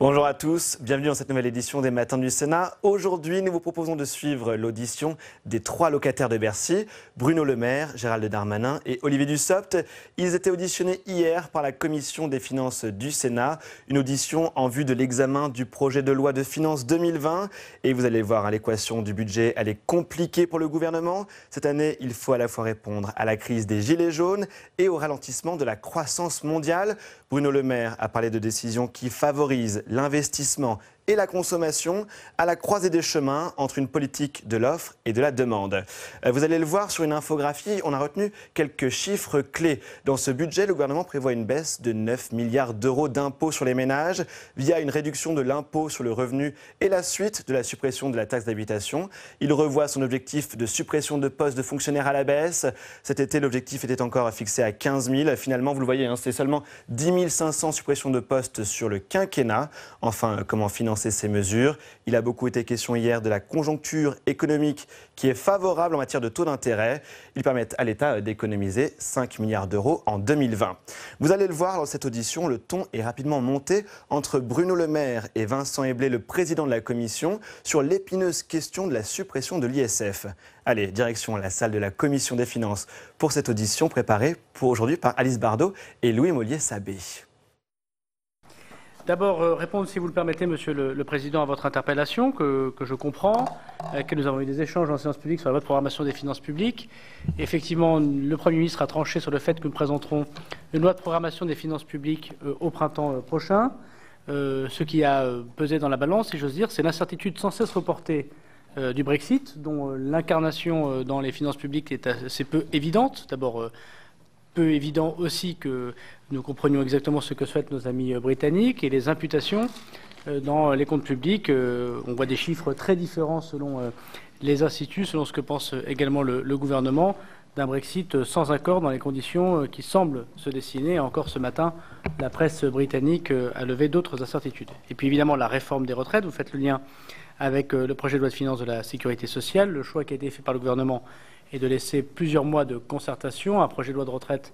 Bonjour à tous, bienvenue dans cette nouvelle édition des Matins du Sénat. Aujourd'hui, nous vous proposons de suivre l'audition des 3 locataires de Bercy, Bruno Le Maire, Gérald Darmanin et Olivier Dussopt. Ils étaient auditionnés hier par la Commission des finances du Sénat, une audition en vue de l'examen du projet de loi de finances 2020. Et vous allez voir, l'équation du budget, elle est compliquée pour le gouvernement. Cette année, il faut à la fois répondre à la crise des gilets jaunes et au ralentissement de la croissance mondiale. Bruno Le Maire a parlé de décisions qui favorisent l'investissement et la consommation à la croisée des chemins entre une politique de l'offre et de la demande. Vous allez le voir sur une infographie, on a retenu quelques chiffres clés. Dans ce budget, le gouvernement prévoit une baisse de 9 milliards d'euros d'impôts sur les ménages via une réduction de l'impôt sur le revenu et la suite de la suppression de la taxe d'habitation. Il revoit son objectif de suppression de postes de fonctionnaires à la baisse. Cet été, l'objectif était encore fixé à 15 000. Finalement, vous le voyez, c'est seulement 10 500 suppressions de postes sur le quinquennat. Enfin, comment financer ces mesures? Il a beaucoup été question hier de la conjoncture économique qui est favorable en matière de taux d'intérêt. Ils permettent à l'État d'économiser 5 milliards d'euros en 2020. Vous allez le voir dans cette audition, le ton est rapidement monté entre Bruno Le Maire et Vincent Eblé, le président de la Commission, sur l'épineuse question de la suppression de l'ISF. Allez, direction la salle de la Commission des finances pour cette audition préparée pour aujourd'hui par Alice Bardot et Louis Mollier-Sabé. D'abord, répondre, si vous le permettez, Monsieur le Président, à votre interpellation, que je comprends, avec laquelle nous avons eu des échanges en séance publique sur la loi de programmation des finances publiques. Effectivement, le Premier ministre a tranché sur le fait que nous présenterons une loi de programmation des finances publiques au printemps prochain. Ce qui a pesé dans la balance, si j'ose dire, c'est l'incertitude sans cesse reportée du Brexit, dont l'incarnation dans les finances publiques est assez peu évidente. D'abord, peu évident aussi que nous comprenions exactement ce que souhaitent nos amis britanniques et les imputations dans les comptes publics. On voit des chiffres très différents selon les instituts, selon ce que pense également le gouvernement, d'un Brexit sans accord dans les conditions qui semblent se dessiner. Encore ce matin, la presse britannique a levé d'autres incertitudes. Et puis évidemment, la réforme des retraites, vous faites le lien avec le projet de loi de finances de la sécurité sociale. Le choix qui a été fait par le gouvernement et de laisser plusieurs mois de concertation. Un projet de loi de retraite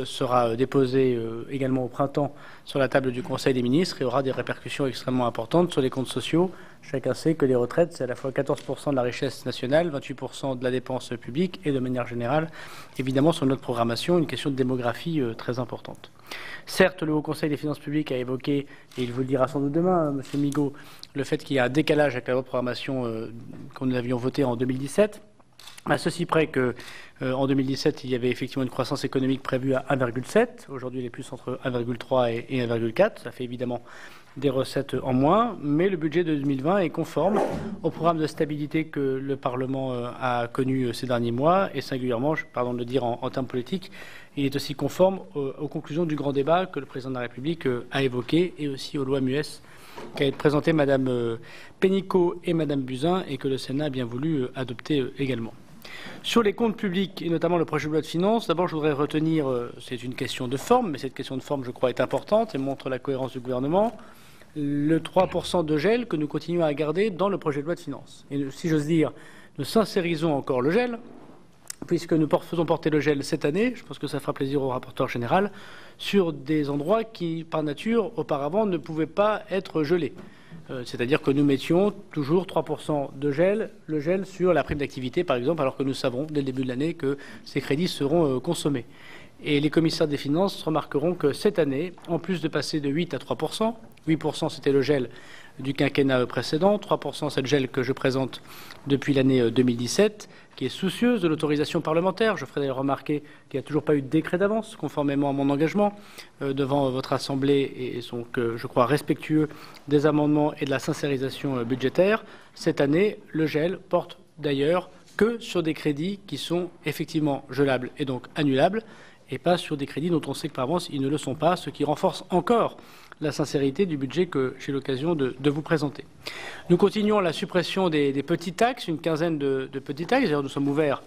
sera déposé également au printemps sur la table du Conseil des ministres et aura des répercussions extrêmement importantes sur les comptes sociaux. Chacun sait que les retraites, c'est à la fois 14% de la richesse nationale, 28% de la dépense publique et de manière générale, évidemment, sur notre programmation, une question de démographie très importante. Certes, le Haut Conseil des finances publiques a évoqué, et il vous le dira sans doute demain, M. Migaud, le fait qu'il y a un décalage avec la loi de programmation que nous avions votée en 2017. À ceci près qu'en 2017, il y avait effectivement une croissance économique prévue à 1,7. Aujourd'hui, elle est plus entre 1,3 et 1,4. Ça fait évidemment des recettes en moins. Mais le budget de 2020 est conforme au programme de stabilité que le Parlement a connu ces derniers mois. Et singulièrement, pardon de le dire en termes politiques, il est aussi conforme aux conclusions du grand débat que le Président de la République a évoqué et aussi aux lois MUES qu'a présenté Mme Pénicaud et Mme Buzyn et que le Sénat a bien voulu adopter également. Sur les comptes publics, et notamment le projet de loi de finances, d'abord je voudrais retenir, c'est une question de forme, mais cette question de forme, je crois, est importante et montre la cohérence du gouvernement, le 3% de gel que nous continuons à garder dans le projet de loi de finances. Et si j'ose dire, nous sincérisons encore le gel, puisque nous faisons porter le gel cette année, je pense que ça fera plaisir au rapporteur général, sur des endroits qui, par nature, auparavant, ne pouvaient pas être gelés. C'est-à-dire que nous mettions toujours 3% de gel, le gel sur la prime d'activité, par exemple, alors que nous savons, dès le début de l'année, que ces crédits seront consommés. Et les commissaires des finances remarqueront que cette année, en plus de passer de 8 à 3%, 8% c'était le gel du quinquennat précédent, 3% c'est le gel que je présente depuis l'année 2017, qui est soucieuse de l'autorisation parlementaire. Je ferai d'ailleurs remarquer qu'il n'y a toujours pas eu de décret d'avance, conformément à mon engagement devant votre Assemblée, et donc, je crois, respectueux des amendements et de la sincérisation budgétaire. Cette année, le gel porte d'ailleurs que sur des crédits qui sont effectivement gelables et donc annulables, et pas sur des crédits dont on sait que par avance ils ne le sont pas, ce qui renforce encore la sincérité du budget que j'ai l'occasion de vous présenter. Nous continuons la suppression des petites taxes, une quinzaine de petites taxes. D'ailleurs, nous sommes ouverts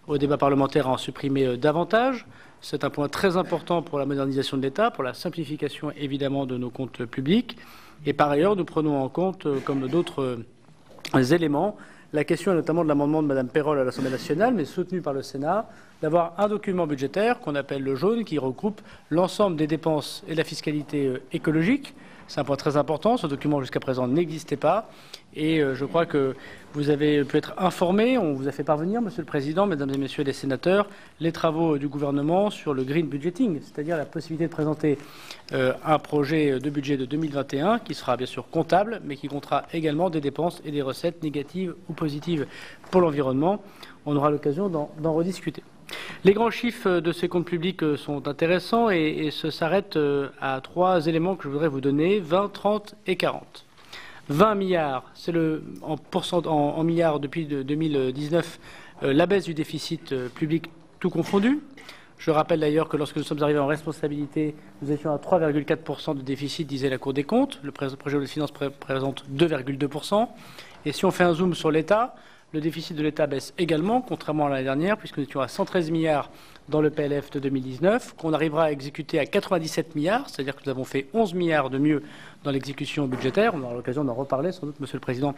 au débat parlementaire à en supprimer davantage. C'est un point très important pour la modernisation de l'État, pour la simplification évidemment de nos comptes publics. Et par ailleurs, nous prenons en compte, comme d'autres éléments, la question notamment de l'amendement de Mme Peyrol à l'Assemblée nationale, mais soutenu par le Sénat, d'avoir un document budgétaire qu'on appelle le jaune, qui regroupe l'ensemble des dépenses et de la fiscalité écologique. C'est un point très important. Ce document, jusqu'à présent, n'existait pas. Et je crois que vous avez pu être informés. On vous a fait parvenir, Monsieur le Président, Mesdames et Messieurs les sénateurs, les travaux du gouvernement sur le green budgeting, c'est-à-dire la possibilité de présenter un projet de budget de 2021 qui sera bien sûr comptable, mais qui comptera également des dépenses et des recettes négatives ou positives pour l'environnement. On aura l'occasion d'en rediscuter. Les grands chiffres de ces comptes publics sont intéressants et s'arrêtent à 3 éléments que je voudrais vous donner, 20, 30 et 40. 20 milliards, c'est en milliards depuis 2019, la baisse du déficit public tout confondu. Je rappelle d'ailleurs que lorsque nous sommes arrivés en responsabilité, nous étions à 3,4% de déficit, disait la Cour des comptes. Le projet de finances présente 2,2%. Et si on fait un zoom sur l'État, le déficit de l'État baisse également, contrairement à l'année dernière, puisque nous étions à 113 milliards dans le PLF de 2019, qu'on arrivera à exécuter à 97 milliards, c'est-à-dire que nous avons fait 11 milliards de mieux dans l'exécution budgétaire. On aura l'occasion d'en reparler, sans doute, Monsieur le Président,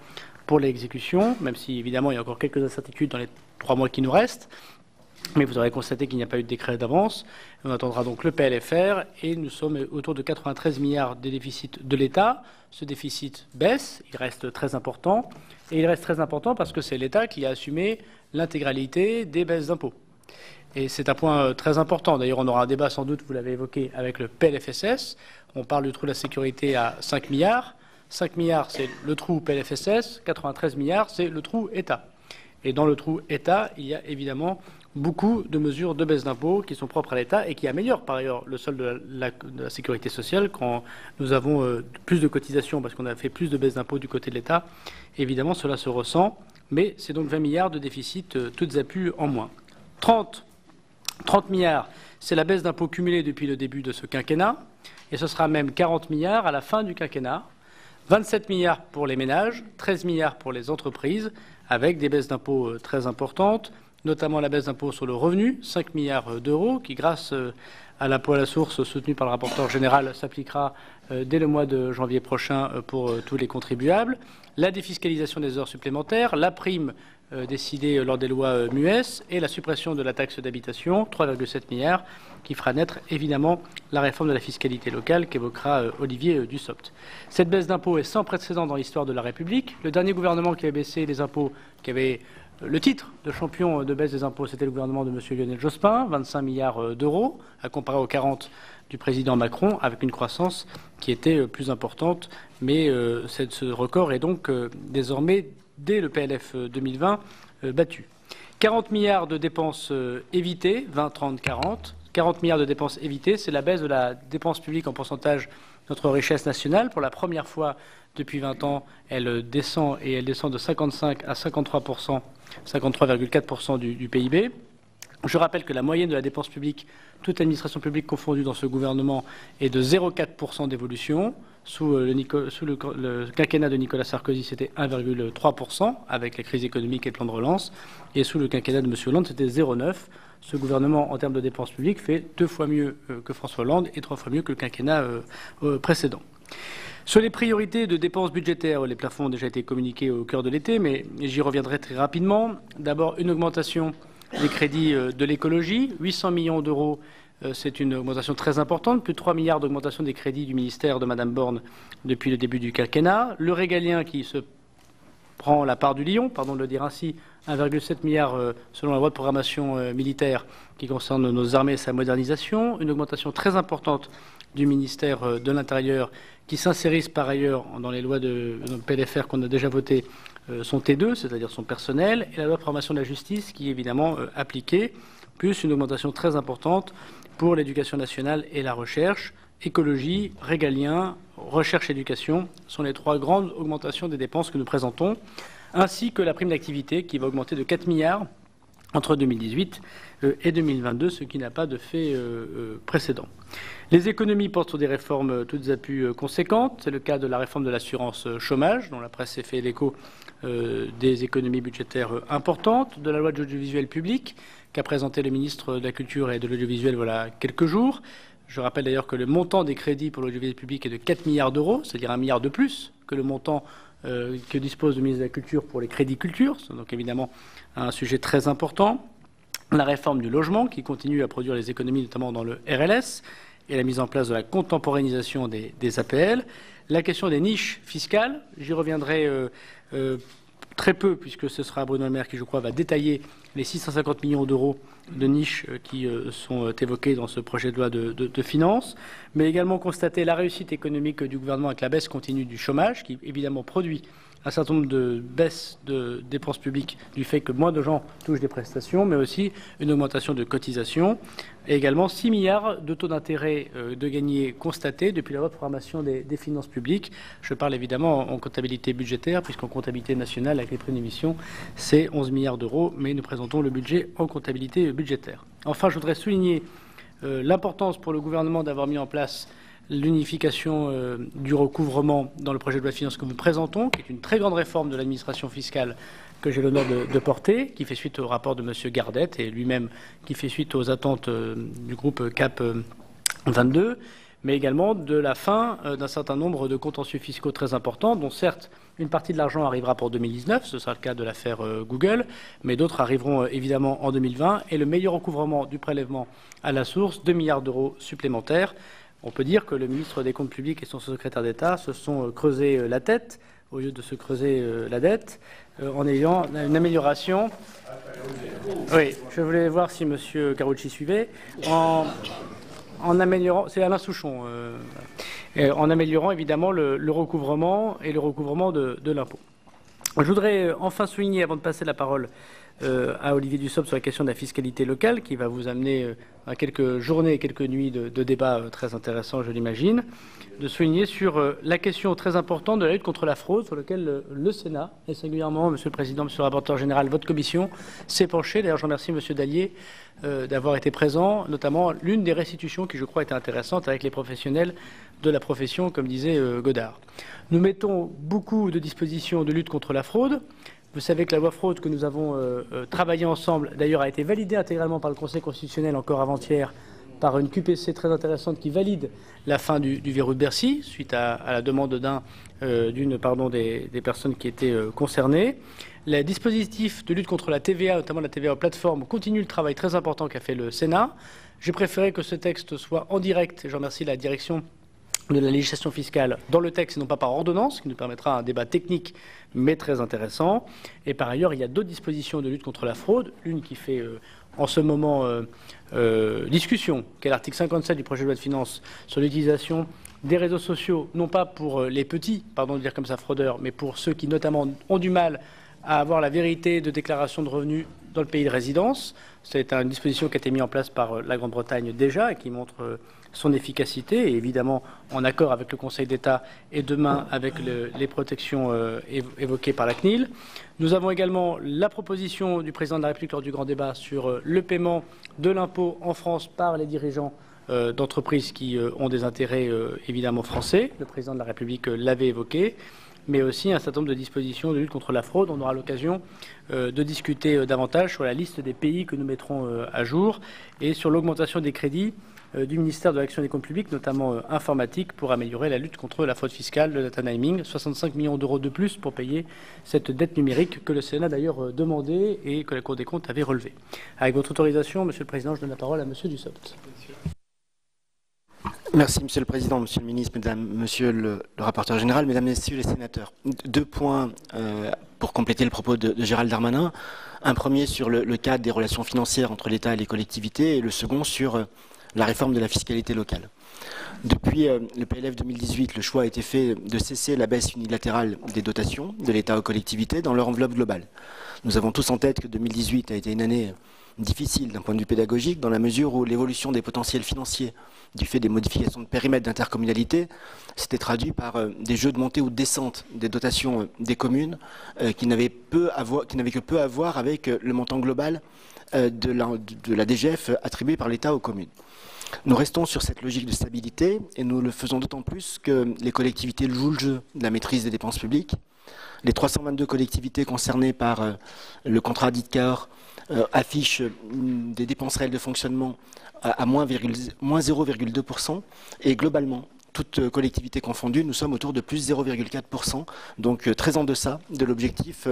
pour l'exécution, même si, évidemment, il y a encore quelques incertitudes dans les 3 mois qui nous restent. Mais vous aurez constaté qu'il n'y a pas eu de décret d'avance. On attendra donc le PLFR et nous sommes autour de 93 milliards de déficit de l'État. Ce déficit baisse, il reste très important. Et il reste très important parce que c'est l'État qui a assumé l'intégralité des baisses d'impôts. Et c'est un point très important. D'ailleurs, on aura un débat sans doute, vous l'avez évoqué, avec le PLFSS. On parle du trou de la sécurité à 5 milliards. 5 milliards, c'est le trou PLFSS. 93 milliards, c'est le trou État. Et dans le trou État, il y a évidemment beaucoup de mesures de baisse d'impôts qui sont propres à l'État et qui améliorent par ailleurs le solde de la sécurité sociale quand nous avons plus de cotisations parce qu'on a fait plus de baisse d'impôts du côté de l'État. Évidemment, cela se ressent, mais c'est donc 20 milliards de déficit toutes à pu en moins. 30 milliards, c'est la baisse d'impôts cumulée depuis le début de ce quinquennat et ce sera même 40 milliards à la fin du quinquennat. 27 milliards pour les ménages, 13 milliards pour les entreprises, avec des baisses d'impôts très importantes, notamment la baisse d'impôt sur le revenu, 5 milliards d'euros, qui, grâce à l'impôt à la source soutenu par le rapporteur général, s'appliquera dès le mois de janvier prochain pour tous les contribuables. La défiscalisation des heures supplémentaires, la prime décidée lors des lois MUES et la suppression de la taxe d'habitation, 3,7 milliards, qui fera naître évidemment la réforme de la fiscalité locale qu'évoquera Olivier Dussopt. Cette baisse d'impôts est sans précédent dans l'histoire de la République. Le dernier gouvernement qui avait baissé les impôts, qui avait le titre de champion de baisse des impôts, c'était le gouvernement de M. Lionel Jospin, 25 milliards d'euros, à comparer aux 40 du président Macron, avec une croissance qui était plus importante. Mais ce record est donc désormais, dès le PLF 2020, battu. 40 milliards de dépenses évitées, 20, 30, 40. 40 milliards de dépenses évitées, c'est la baisse de la dépense publique en pourcentage de notre richesse nationale. Pour la première fois depuis 20 ans, elle descend et elle descend de 55 à 53%, 53,4% du PIB. Je rappelle que la moyenne de la dépense publique, toute administration publique confondue dans ce gouvernement, est de 0,4% d'évolution. Sous le quinquennat de Nicolas Sarkozy, c'était 1,3% avec la crise économique et le plan de relance. Et sous le quinquennat de M. Hollande, c'était 0,9%. Ce gouvernement, en termes de dépenses publiques, fait 2 fois mieux que François Hollande et 3 fois mieux que le quinquennat précédent. Sur les priorités de dépenses budgétaires, les plafonds ont déjà été communiqués au cœur de l'été, mais j'y reviendrai très rapidement. D'abord, une augmentation des crédits de l'écologie, 800 millions d'euros. C'est une augmentation très importante, plus de 3 milliards d'augmentation des crédits du ministère de Mme Borne depuis le début du quinquennat. Le régalien qui se prend la part du lion, pardon de le dire ainsi, 1,7 milliard selon la loi de programmation militaire qui concerne nos armées et sa modernisation. Une augmentation très importante du ministère de l'Intérieur qui s'insérise par ailleurs dans les lois de PLFR qu'on a déjà votées, son T2, c'est-à-dire son personnel, et la loi de programmation de la justice qui est évidemment appliquée, plus une augmentation très importante pour l'éducation nationale et la recherche. Écologie, régalien, recherche-éducation sont les 3 grandes augmentations des dépenses que nous présentons, ainsi que la prime d'activité qui va augmenter de 4 milliards entre 2018 et 2022, ce qui n'a pas de fait précédent. Les économies portent sur des réformes toutes à pu conséquentes. C'est le cas de la réforme de l'assurance chômage, dont la presse s'est fait l'écho des économies budgétaires importantes, de la loi de l'audiovisuel public, qu'a présenté le ministre de la Culture et de l'Audiovisuel voilà quelques jours. Je rappelle d'ailleurs que le montant des crédits pour l'audiovisuel public est de 4 milliards d'euros, c'est-à-dire 1 milliard de plus que le montant que dispose le ministre de la Culture pour les crédits culture. C'est donc évidemment un sujet très important. la réforme du logement qui continue à produire les économies, notamment dans le RLS, et la mise en place de la contemporanéisation des APL. La question des niches fiscales, j'y reviendrai très peu, puisque ce sera Bruno Le Maire qui, je crois, va détailler les 650 millions d'euros de niches qui sont évoqués dans ce projet de loi de finances, mais également constater la réussite économique du gouvernement avec la baisse continue du chômage, qui évidemment produit un certain nombre de baisses de dépenses publiques du fait que moins de gens touchent des prestations, mais aussi une augmentation de cotisations, et également 6 milliards de taux d'intérêt de gagnés constatés depuis la loi de programmation des finances publiques. Je parle évidemment en comptabilité budgétaire, puisqu'en comptabilité nationale, avec les prix d'émission, c'est 11 milliards d'euros, mais nous présentons le budget en comptabilité budgétaire. Enfin, je voudrais souligner l'importance pour le gouvernement d'avoir mis en place l'unification du recouvrement dans le projet de loi de finances que nous présentons, qui est une très grande réforme de l'administration fiscale que j'ai l'honneur de porter, qui fait suite au rapport de M. Gardette et lui-même qui fait suite aux attentes du groupe CAP 22, mais également de la fin d'un certain nombre de contentieux fiscaux très importants, dont certes une partie de l'argent arrivera pour 2019, ce sera le cas de l'affaire Google, mais d'autres arriveront évidemment en 2020, et le meilleur recouvrement du prélèvement à la source, 2 milliards d'euros supplémentaires. On peut dire que le ministre des Comptes publics et son secrétaire d'État se sont creusé la tête au lieu de se creuser la dette en ayant une amélioration. Oui, je voulais voir si M. Carucci suivait. En améliorant, c'est Alain Souchon, en améliorant évidemment le recouvrement et le recouvrement de l'impôt. Je voudrais enfin souligner, avant de passer la parole à Olivier Dussopt sur la question de la fiscalité locale, qui va vous amener à quelques journées et quelques nuits de débats très intéressants, je l'imagine, de souligner sur la question très importante de la lutte contre la fraude, sur laquelle le Sénat, et singulièrement, Monsieur le Président, Monsieur le rapporteur général, votre commission, s'est penché. D'ailleurs, je remercie Monsieur Dallier d'avoir été présent, notamment l'une des restitutions qui, je crois, était intéressante avec les professionnels de la profession, comme disait Godard. Nous mettons beaucoup de dispositions de lutte contre la fraude. Vous savez que la loi fraude que nous avons travaillé ensemble, d'ailleurs, a été validée intégralement par le Conseil constitutionnel encore avant-hier, par une QPC très intéressante qui valide la fin du verrou de Bercy, suite à la demande des personnes qui étaient concernées. Le dispositif de lutte contre la TVA, notamment la TVA aux plateformes, continue le travail très important qu'a fait le Sénat. J'ai préféré que ce texte soit en direct, et je remercie la direction de la législation fiscale dans le texte et non pas par ordonnance, ce qui nous permettra un débat technique mais très intéressant. Et par ailleurs, il y a d'autres dispositions de lutte contre la fraude, l'une qui fait en ce moment discussion, qui est l'article 57 du projet de loi de finances sur l'utilisation des réseaux sociaux, non pas pour les petits, pardon de dire comme ça fraudeurs, mais pour ceux qui notamment ont du mal à avoir la vérité de déclaration de revenus dans le pays de résidence. C'est une disposition qui a été mise en place par la Grande-Bretagne déjà et qui montre son efficacité, et évidemment en accord avec le Conseil d'État et demain avec les protections évoquées par la CNIL. Nous avons également la proposition du Président de la République lors du grand débat sur le paiement de l'impôt en France par les dirigeants d'entreprises qui ont des intérêts évidemment français. Le Président de la République l'avait évoqué, mais aussi un certain nombre de dispositions de lutte contre la fraude. On aura l'occasion de discuter davantage sur la liste des pays que nous mettrons à jour et sur l'augmentation des crédits du ministère de l'Action et des Comptes publics, notamment informatique, pour améliorer la lutte contre la fraude fiscale, le data naming, 65 millions d'euros de plus pour payer cette dette numérique que le Sénat d'ailleurs demandé et que la Cour des comptes avait relevée. Avec votre autorisation, Monsieur le Président, je donne la parole à Monsieur Dussopt. Merci Monsieur le Président, Monsieur le Ministre, Monsieur le rapporteur général, Mesdames et Messieurs les sénateurs. Deux points pour compléter le propos de Gérald Darmanin. Un premier sur le cadre des relations financières entre l'État et les collectivités et le second sur la réforme de la fiscalité locale. Depuis le PLF 2018, le choix a été fait de cesser la baisse unilatérale des dotations de l'État aux collectivités dans leur enveloppe globale. Nous avons tous en tête que 2018 a été une année difficile d'un point de vue pédagogique, dans la mesure où l'évolution des potentiels financiers du fait des modifications de périmètre d'intercommunalité s'était traduit par des jeux de montée ou de descente des dotations des communes qui n'avaient que peu à voir avec le montant global de la DGF attribuée par l'État aux communes. Nous restons sur cette logique de stabilité et nous le faisons d'autant plus que les collectivités jouent le jeu de la maîtrise des dépenses publiques. Les 322 collectivités concernées par le contrat d'ITCAOR affichent des dépenses réelles de fonctionnement à moins 0,2% et globalement, toutes collectivités confondues, nous sommes autour de plus 0,4%, donc très en deçà de l'objectif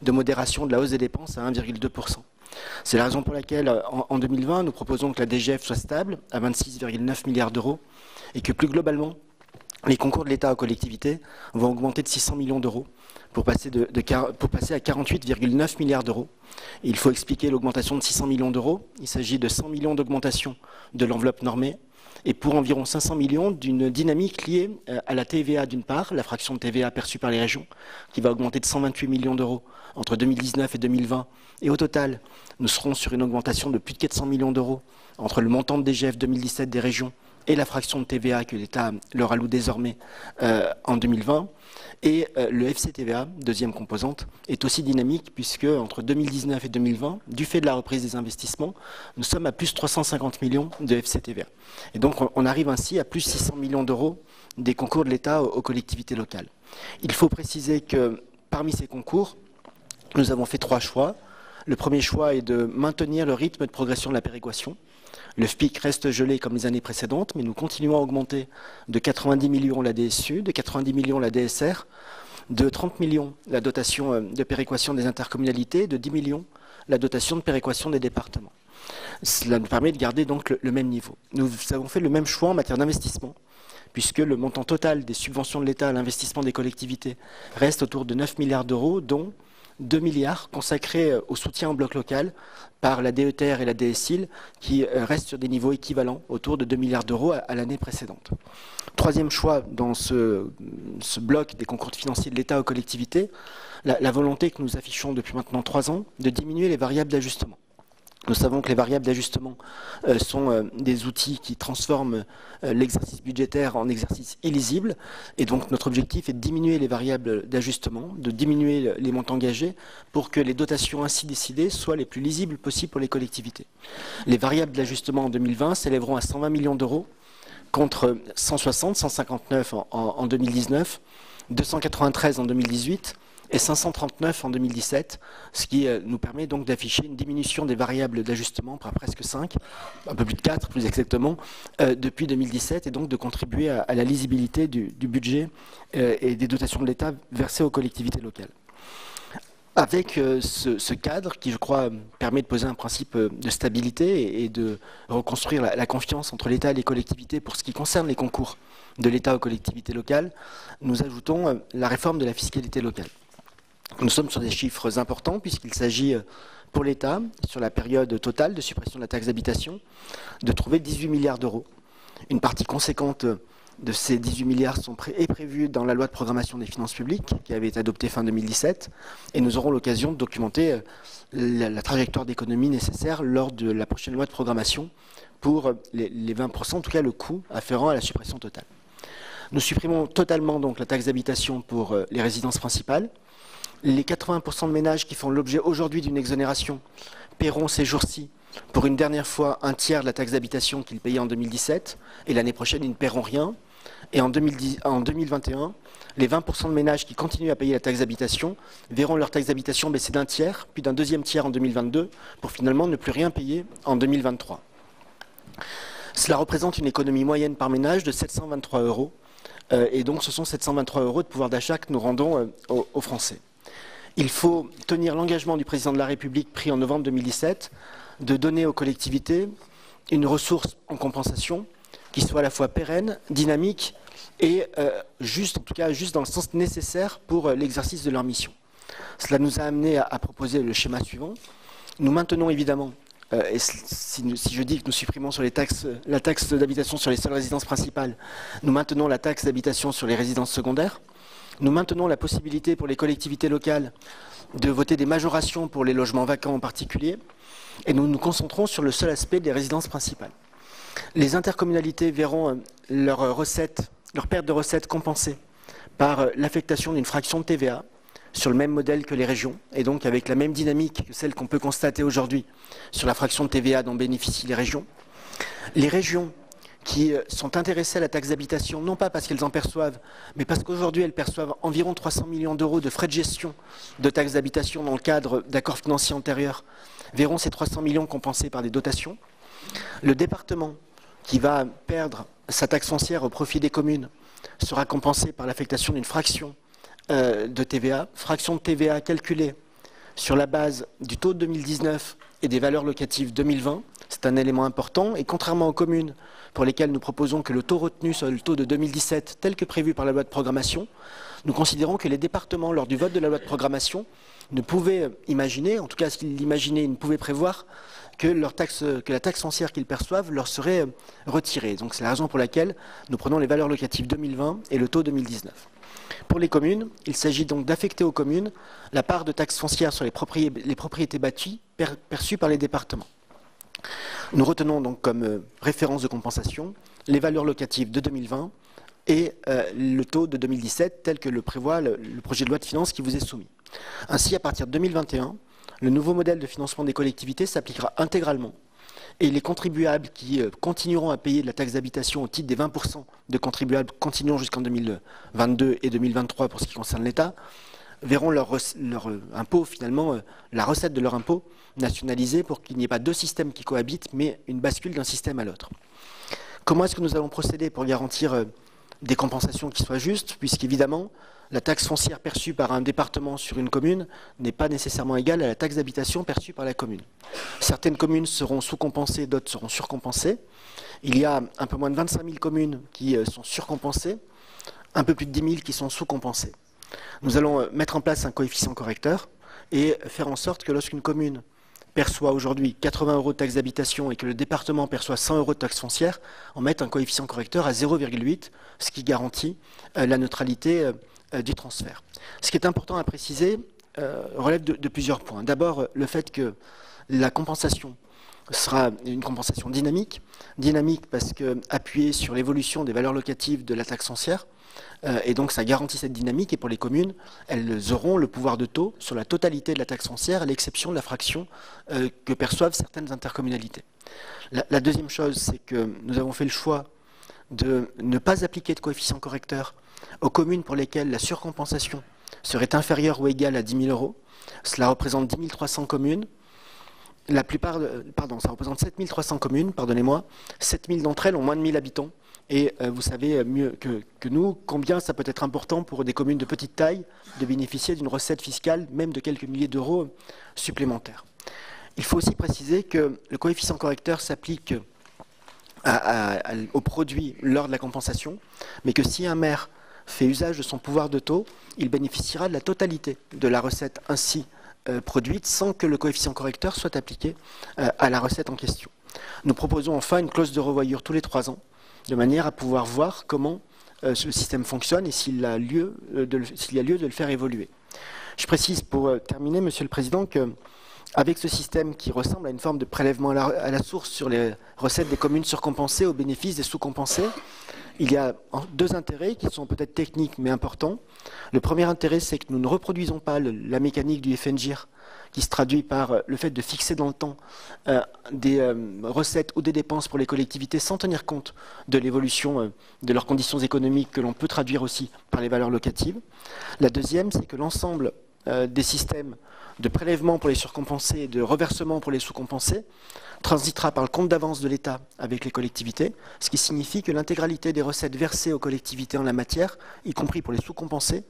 de modération de la hausse des dépenses à 1,2%. C'est la raison pour laquelle, en 2020, nous proposons que la DGF soit stable à 26,9 milliards d'euros et que plus globalement, les concours de l'État aux collectivités vont augmenter de 600 millions d'euros pour passer à 48,9 milliards d'euros. Il faut expliquer l'augmentation de 600 millions d'euros. Il s'agit de 100 millions d'augmentation de l'enveloppe normée et pour environ 500 millions d'une dynamique liée à la TVA d'une part, la fraction de TVA perçue par les régions, qui va augmenter de 128 millions d'euros entre 2019 et 2020. Et au total, nous serons sur une augmentation de plus de 400 millions d'euros entre le montant de DGF 2017 des régions et la fraction de TVA que l'État leur alloue désormais en 2020. Et le FCTVA, deuxième composante, est aussi dynamique puisque entre 2019 et 2020, du fait de la reprise des investissements, nous sommes à plus 350 millions de FCTVA. Et donc on arrive ainsi à plus 600 millions d'euros des concours de l'État aux collectivités locales. Il faut préciser que parmi ces concours, nous avons fait 3 choix. Le premier choix est de maintenir le rythme de progression de la péréquation. Le FPIC reste gelé comme les années précédentes, mais nous continuons à augmenter de 90 millions la DSU, de 90 millions la DSR, de 30 millions la dotation de péréquation des intercommunalités, de 10 millions la dotation de péréquation des départements. Cela nous permet de garder donc le même niveau. Nous avons fait le même choix en matière d'investissement, puisque le montant total des subventions de l'État à l'investissement des collectivités reste autour de 9 milliards d'euros, dont 2 milliards consacrés au soutien au bloc local par la DETR et la DSIL qui restent sur des niveaux équivalents autour de 2 milliards d'euros à l'année précédente. Troisième choix dans ce bloc des concours financiers de l'État aux collectivités, la volonté que nous affichons depuis maintenant 3 ans de diminuer les variables d'ajustement. Nous savons que les variables d'ajustement sont des outils qui transforment l'exercice budgétaire en exercice illisible. Et donc notre objectif est de diminuer les variables d'ajustement, de diminuer les montants engagés pour que les dotations ainsi décidées soient les plus lisibles possibles pour les collectivités. Les variables d'ajustement en 2020 s'élèveront à 120 millions d'euros contre 160, 159 en 2019, 293 en 2018 et 539 en 2017, ce qui nous permet donc d'afficher une diminution des variables d'ajustement par presque 5, un peu plus de 4 plus exactement, depuis 2017, et donc de contribuer à la lisibilité du budget et des dotations de l'État versées aux collectivités locales. Avec ce cadre qui, je crois, permet de poser un principe de stabilité et de reconstruire la confiance entre l'État et les collectivités pour ce qui concerne les concours de l'État aux collectivités locales, nous ajoutons la réforme de la fiscalité locale. Nous sommes sur des chiffres importants puisqu'il s'agit pour l'État, sur la période totale de suppression de la taxe d'habitation, de trouver 18 milliards d'euros. Une partie conséquente de ces 18 milliards est prévue dans la loi de programmation des finances publiques qui avait été adoptée fin 2017 et nous aurons l'occasion de documenter la trajectoire d'économie nécessaire lors de la prochaine loi de programmation pour les 20%, en tout cas le coût afférent à la suppression totale. Nous supprimons totalement donc la taxe d'habitation pour les résidences principales. Les 80% de ménages qui font l'objet aujourd'hui d'une exonération paieront ces jours-ci pour une dernière fois un tiers de la taxe d'habitation qu'ils payaient en 2017 et l'année prochaine ils ne paieront rien. Et en 2021, les 20% de ménages qui continuent à payer la taxe d'habitation verront leur taxe d'habitation baisser d'un tiers, puis d'un deuxième tiers en 2022 pour finalement ne plus rien payer en 2023. Cela représente une économie moyenne par ménage de 723 euros et donc ce sont 723 euros de pouvoir d'achat que nous rendons aux Français. Il faut tenir l'engagement du président de la République pris en novembre 2017 de donner aux collectivités une ressource en compensation qui soit à la fois pérenne, dynamique et juste, en tout cas juste dans le sens nécessaire pour l'exercice de leur mission. Cela nous a amené à proposer le schéma suivant. Nous maintenons évidemment, et si je dis que nous supprimons sur la taxe d'habitation sur les seules résidences principales, nous maintenons la taxe d'habitation sur les résidences secondaires. Nous maintenons la possibilité pour les collectivités locales de voter des majorations pour les logements vacants en particulier, et nous nous concentrons sur le seul aspect des résidences principales. Les intercommunalités verront leur perte de recettes compensée par l'affectation d'une fraction de TVA sur le même modèle que les régions, et donc avec la même dynamique que celle qu'on peut constater aujourd'hui sur la fraction de TVA dont bénéficient les régions. Les régions qui sont intéressées à la taxe d'habitation, non pas parce qu'elles en perçoivent, mais parce qu'aujourd'hui elles perçoivent environ 300 millions d'euros de frais de gestion de taxe d'habitation dans le cadre d'accords financiers antérieurs, verront ces 300 millions compensés par des dotations. Le département qui va perdre sa taxe foncière au profit des communes sera compensé par l'affectation d'une fraction de TVA calculée sur la base du taux de 2019 et des valeurs locatives 2020. C'est un élément important et contrairement aux communes pour lesquelles nous proposons que le taux retenu soit le taux de 2017 tel que prévu par la loi de programmation, nous considérons que les départements, lors du vote de la loi de programmation, ne pouvaient imaginer, en tout cas ce qu'ils l'imaginaient, ils ne pouvaient prévoir que la taxe foncière qu'ils perçoivent leur serait retirée. Donc c'est la raison pour laquelle nous prenons les valeurs locatives 2020 et le taux 2019. Pour les communes, il s'agit donc d'affecter aux communes la part de taxe foncière sur les propriétés bâties perçues par les départements. Nous retenons donc comme référence de compensation les valeurs locatives de 2020 et le taux de 2017 tel que le prévoit le projet de loi de finances qui vous est soumis. Ainsi, à partir de 2021, le nouveau modèle de financement des collectivités s'appliquera intégralement et les contribuables qui continueront à payer de la taxe d'habitation au titre des 20% de contribuables continuant jusqu'en 2022 et 2023 pour ce qui concerne l'État, verront leur impôt, finalement, la recette de leur impôt nationalisée pour qu'il n'y ait pas deux systèmes qui cohabitent, mais une bascule d'un système à l'autre. Comment est-ce que nous allons procéder pour garantir des compensations qui soient justes, puisqu'évidemment, la taxe foncière perçue par un département sur une commune n'est pas nécessairement égale à la taxe d'habitation perçue par la commune. Certaines communes seront sous-compensées, d'autres seront surcompensées. Il y a un peu moins de 25 000 communes qui sont surcompensées, un peu plus de 10 000 qui sont sous-compensées. Nous allons mettre en place un coefficient correcteur et faire en sorte que lorsqu'une commune perçoit aujourd'hui 80 € de taxe d'habitation et que le département perçoit 100 € de taxe foncière, on met un coefficient correcteur à 0,8, ce qui garantit la neutralité du transfert. Ce qui est important à préciser relève de plusieurs points. D'abord, le fait que la compensation sera une compensation dynamique. Dynamique parce qu'appuyée sur l'évolution des valeurs locatives de la taxe foncière, et donc ça garantit cette dynamique, et pour les communes, elles auront le pouvoir de taux sur la totalité de la taxe foncière, à l'exception de la fraction que perçoivent certaines intercommunalités. La deuxième chose, c'est que nous avons fait le choix de ne pas appliquer de coefficient correcteur aux communes pour lesquelles la surcompensation serait inférieure ou égale à 10 000 €. Cela représente 10 300 communes. La plupart, ça représente 7 300 communes, pardonnez-moi. 7 000 d'entre elles ont moins de 1000 habitants. Et vous savez mieux que nous combien ça peut être important pour des communes de petite taille de bénéficier d'une recette fiscale, même de quelques milliers d'euros supplémentaires. Il faut aussi préciser que le coefficient correcteur s'applique au produit lors de la compensation, mais que si un maire fait usage de son pouvoir de taux, il bénéficiera de la totalité de la recette ainsi produite sans que le coefficient correcteur soit appliqué à la recette en question. Nous proposons enfin une clause de revoyure tous les 3 ans, de manière à pouvoir voir comment ce système fonctionne et s'il y a lieu de le faire évoluer. Je précise pour terminer, Monsieur le Président, qu'avec ce système qui ressemble à une forme de prélèvement à la source sur les recettes des communes surcompensées au bénéfice des sous-compensées, il y a deux intérêts qui sont peut-être techniques mais importants. Le premier intérêt, c'est que nous ne reproduisons pas la mécanique du FNGIR qui se traduit par le fait de fixer dans le temps des recettes ou des dépenses pour les collectivités sans tenir compte de l'évolution de leurs conditions économiques que l'on peut traduire aussi par les valeurs locatives. La deuxième, c'est que l'ensemble des systèmes de prélèvement pour les surcompensés et de reversement pour les sous-compensés transitera par le compte d'avance de l'État avec les collectivités, ce qui signifie que l'intégralité des recettes versées aux collectivités en la matière, y compris pour les sous-compensés,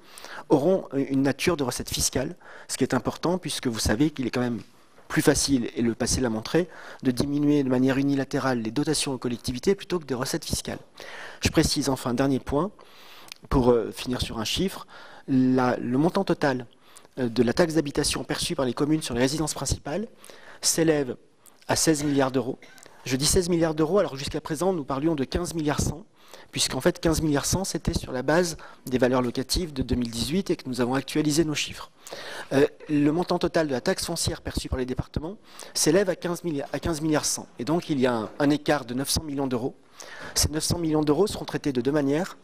auront une nature de recette fiscale, ce qui est important puisque vous savez qu'il est quand même plus facile, et le passé l'a montré, de diminuer de manière unilatérale les dotations aux collectivités plutôt que des recettes fiscales. Je précise enfin, dernier point, pour finir sur un chiffre, le montant total de la taxe d'habitation perçue par les communes sur les résidences principales s'élève à 16 milliards d'euros. Je dis 16 milliards d'euros, alors jusqu'à présent, nous parlions de 15 milliards 100, puisqu'en fait, 15 milliards 100, c'était sur la base des valeurs locatives de 2018 et que nous avons actualisé nos chiffres. Le montant total de la taxe foncière perçue par les départements s'élève à 15 milliards 100. Et donc, il y a un écart de 900 millions d'euros. Ces 900 millions d'euros seront traités de deux manières,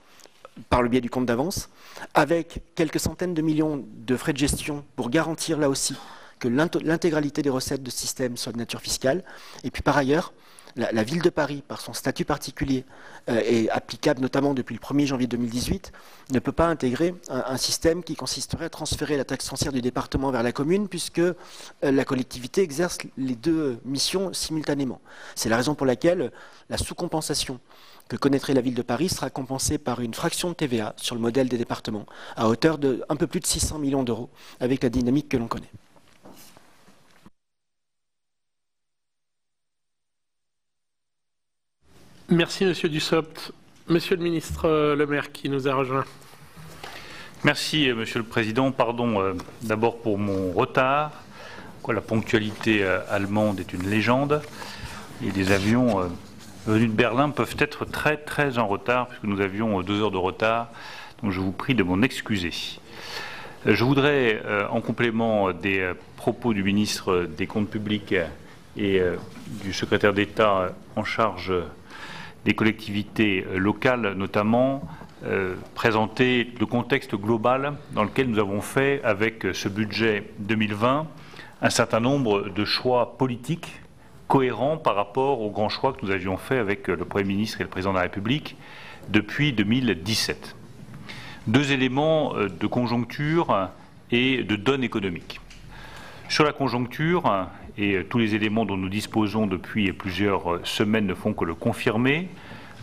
par le biais du compte d'avance, avec quelques centaines de millions de frais de gestion pour garantir là aussi que l'intégralité des recettes de ce système soit de nature fiscale. Et puis par ailleurs, la ville de Paris, par son statut particulier, et applicable notamment depuis le 1er janvier 2018, ne peut pas intégrer un système qui consisterait à transférer la taxe foncière du département vers la commune, puisque la collectivité exerce les deux missions simultanément. C'est la raison pour laquelle la sous-compensation que connaîtrait la ville de Paris sera compensée par une fraction de TVA sur le modèle des départements, à hauteur de un peu plus de 600 millions d'euros, avec la dynamique que l'on connaît. Merci Monsieur Dussopt. Monsieur le ministre Le Maire qui nous a rejoint. Merci Monsieur le Président. Pardon d'abord pour mon retard. La ponctualité allemande est une légende et les avions venus de Berlin peuvent être très en retard puisque nous avions 2 heures de retard. Donc je vous prie de m'en excuser. Je voudrais, en complément des propos du ministre des Comptes publics et du secrétaire d'État en charge des collectivités locales, notamment, présenter le contexte global dans lequel nous avons fait, avec ce budget 2020, un certain nombre de choix politiques cohérents par rapport aux grands choix que nous avions faits avec le Premier ministre et le Président de la République depuis 2017. 2 éléments de conjoncture et de donne économique. Sur la conjoncture, et tous les éléments dont nous disposons depuis plusieurs semaines ne font que le confirmer,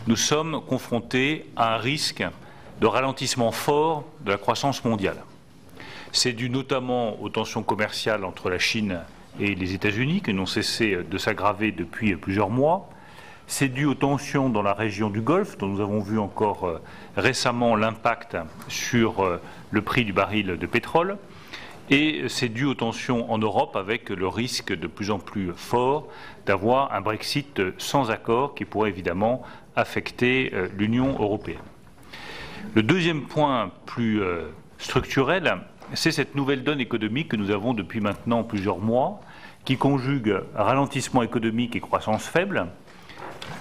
nous sommes confrontés à un risque de ralentissement fort de la croissance mondiale. C'est dû notamment aux tensions commerciales entre la Chine et les États-Unis, qui n'ont cessé de s'aggraver depuis plusieurs mois. C'est dû aux tensions dans la région du Golfe, dont nous avons vu encore récemment l'impact sur le prix du baril de pétrole. Et c'est dû aux tensions en Europe, avec le risque de plus en plus fort d'avoir un Brexit sans accord qui pourrait évidemment affecter l'Union européenne. Le deuxième point plus structurel, c'est cette nouvelle donne économique que nous avons depuis maintenant plusieurs mois, qui conjugue ralentissement économique et croissance faible,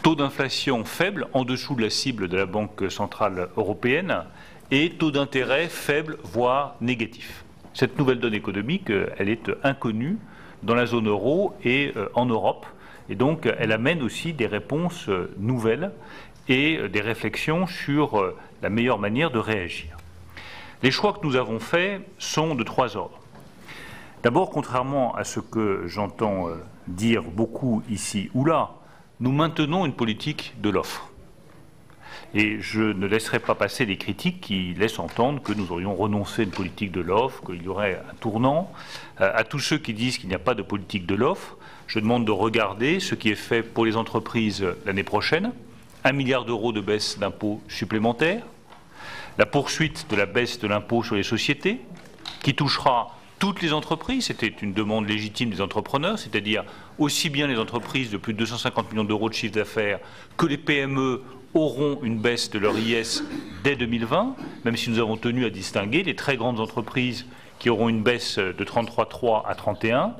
taux d'inflation faible, en dessous de la cible de la Banque centrale européenne, et taux d'intérêt faible, voire négatif. Cette nouvelle donne économique, elle est inconnue dans la zone euro et en Europe, et donc elle amène aussi des réponses nouvelles et des réflexions sur la meilleure manière de réagir. Les choix que nous avons faits sont de 3 ordres. D'abord, contrairement à ce que j'entends dire beaucoup ici ou là, nous maintenons une politique de l'offre. Et je ne laisserai pas passer les critiques qui laissent entendre que nous aurions renoncé à une politique de l'offre, qu'il y aurait un tournant. À tous ceux qui disent qu'il n'y a pas de politique de l'offre, je demande de regarder ce qui est fait pour les entreprises l'année prochaine. 1 milliard d'euros de baisse d'impôts supplémentaires, la poursuite de la baisse de l'impôt sur les sociétés, qui touchera toutes les entreprises. C'était une demande légitime des entrepreneurs, c'est-à-dire aussi bien les entreprises de plus de 250 millions d'euros de chiffre d'affaires que les PME auront une baisse de leur IS dès 2020, même si nous avons tenu à distinguer les très grandes entreprises qui auront une baisse de 33,3 à 31,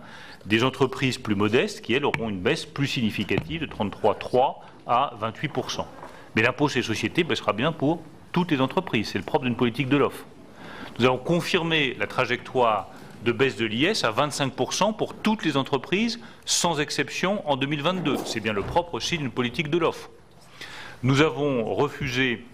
des entreprises plus modestes qui, elles, auront une baisse plus significative de 33,3 à 28%. Mais l'impôt sur les sociétés baissera bien pour toutes les entreprises. C'est le propre d'une politique de l'offre. Nous avons confirmé la trajectoire de baisse de l'IS à 25% pour toutes les entreprises, sans exception en 2022. C'est bien le propre aussi d'une politique de l'offre. Nous avons refusé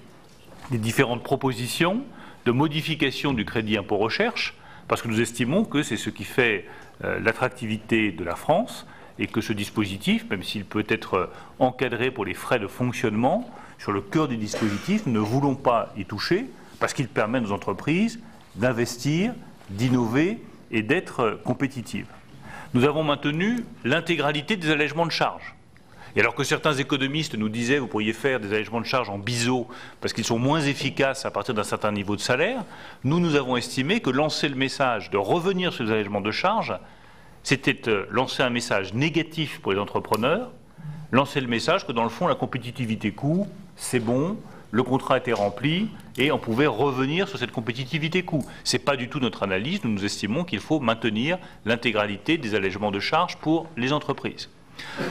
les différentes propositions de modification du crédit impôt recherche, parce que nous estimons que c'est ce qui fait l'attractivité de la France, et que ce dispositif, même s'il peut être encadré pour les frais de fonctionnement, sur le cœur du dispositif, nous ne voulons pas y toucher, parce qu'il permet à nos entreprises d'investir, d'innover et d'être compétitives. Nous avons maintenu l'intégralité des allègements de charges. Et alors que certains économistes nous disaient que vous pourriez faire des allègements de charges en biseau parce qu'ils sont moins efficaces à partir d'un certain niveau de salaire, nous avons estimé que lancer le message de revenir sur les allègements de charges, c'était lancer un message négatif pour les entrepreneurs, lancer le message que dans le fond la compétitivité coût, c'est bon, le contrat était rempli et on pouvait revenir sur cette compétitivité coût. Ce n'est pas du tout notre analyse, nous estimons qu'il faut maintenir l'intégralité des allègements de charges pour les entreprises.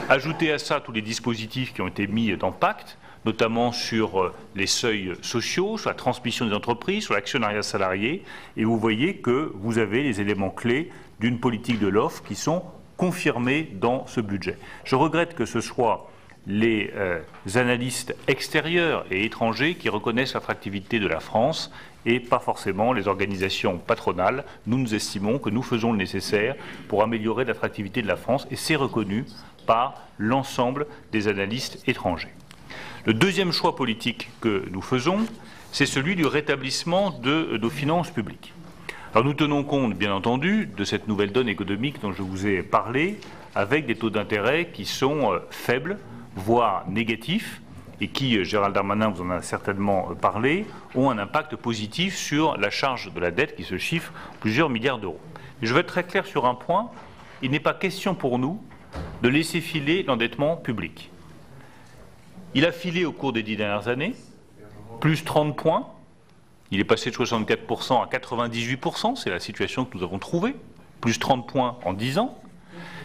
Ajoutez à ça tous les dispositifs qui ont été mis dans Pacte, notamment sur les seuils sociaux, sur la transmission des entreprises, sur l'actionnariat salarié, et vous voyez que vous avez les éléments clés d'une politique de l'offre qui sont confirmés dans ce budget. Je regrette que ce soit les analystes extérieurs et étrangers qui reconnaissent l'attractivité de la France et pas forcément les organisations patronales. Nous estimons que nous faisons le nécessaire pour améliorer l'attractivité de la France et c'est reconnu par l'ensemble des analystes étrangers. Le deuxième choix politique que nous faisons, c'est celui du rétablissement de nos finances publiques. Alors nous tenons compte, bien entendu, de cette nouvelle donne économique dont je vous ai parlé, avec des taux d'intérêt qui sont faibles, voire négatifs, et qui, Gérald Darmanin vous en a certainement parlé, ont un impact positif sur la charge de la dette qui se chiffre plusieurs milliards d'euros. Je veux être très clair sur un point, il n'est pas question pour nous de laisser filer l'endettement public. Il a filé au cours des 10 dernières années, plus 30 points, il est passé de 64% à 98%, c'est la situation que nous avons trouvée, plus 30 points en 10 ans.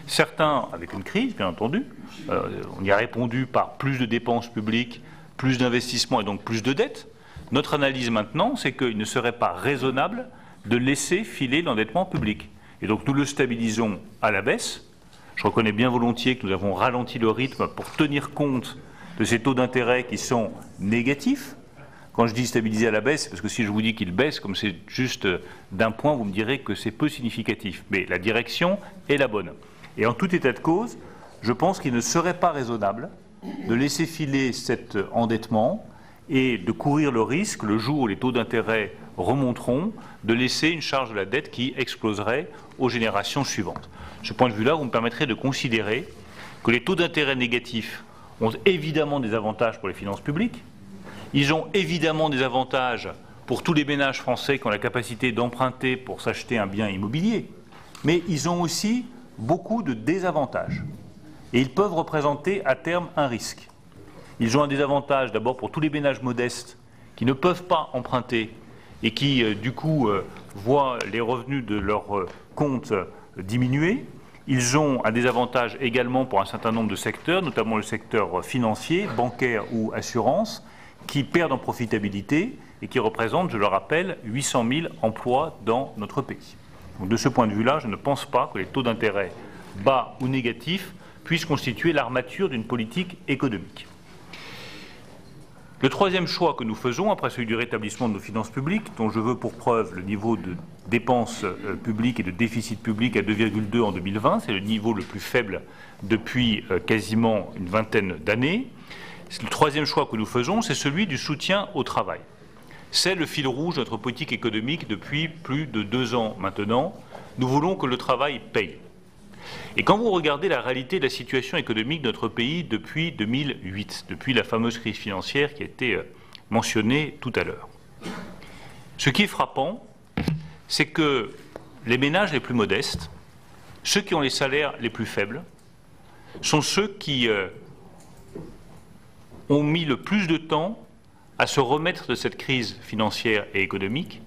Certains, avec une crise, bien entendu, on y a répondu par plus de dépenses publiques, plus d'investissements et donc plus de dettes. Notre analyse maintenant, c'est qu'il ne serait pas raisonnable de laisser filer l'endettement public. Et donc nous le stabilisons à la baisse. Je reconnais bien volontiers que nous avons ralenti le rythme pour tenir compte de ces taux d'intérêt qui sont négatifs. Quand je dis stabiliser à la baisse, c'est parce que si je vous dis qu'il baisse, comme c'est juste d'un point, vous me direz que c'est peu significatif. Mais la direction est la bonne. Et en tout état de cause, je pense qu'il ne serait pas raisonnable de laisser filer cet endettement et de courir le risque, le jour où les taux d'intérêt remonteront, de laisser une charge de la dette qui exploserait aux générations suivantes. De ce point de vue-là, vous me permettrez de considérer que les taux d'intérêt négatifs ont évidemment des avantages pour les finances publiques. Ils ont évidemment des avantages pour tous les ménages français qui ont la capacité d'emprunter pour s'acheter un bien immobilier. Mais ils ont aussi beaucoup de désavantages. Et ils peuvent représenter à terme un risque. Ils ont un désavantage d'abord pour tous les ménages modestes qui ne peuvent pas emprunter et qui, du coup, voient les revenus de leur compte diminuer. Ils ont un désavantage également pour un certain nombre de secteurs, notamment le secteur financier, bancaire ou assurance, qui perdent en profitabilité et qui représentent, je le rappelle, 800 000 emplois dans notre pays. Donc, de ce point de vue-là, je ne pense pas que les taux d'intérêt bas ou négatifs puissent constituer l'armature d'une politique économique. Le troisième choix que nous faisons, après celui du rétablissement de nos finances publiques, dont je veux pour preuve le niveau de dépenses publiques et de déficit public à 2,2 en 2020, c'est le niveau le plus faible depuis quasiment une vingtaine d'années. Le troisième choix que nous faisons, c'est celui du soutien au travail. C'est le fil rouge de notre politique économique depuis plus de 2 ans maintenant. Nous voulons que le travail paye. Et quand vous regardez la réalité de la situation économique de notre pays depuis 2008, depuis la fameuse crise financière qui a été mentionnée tout à l'heure, ce qui est frappant, c'est que les ménages les plus modestes, ceux qui ont les salaires les plus faibles, sont ceux qui ont mis le plus de temps à se remettre de cette crise financière et économique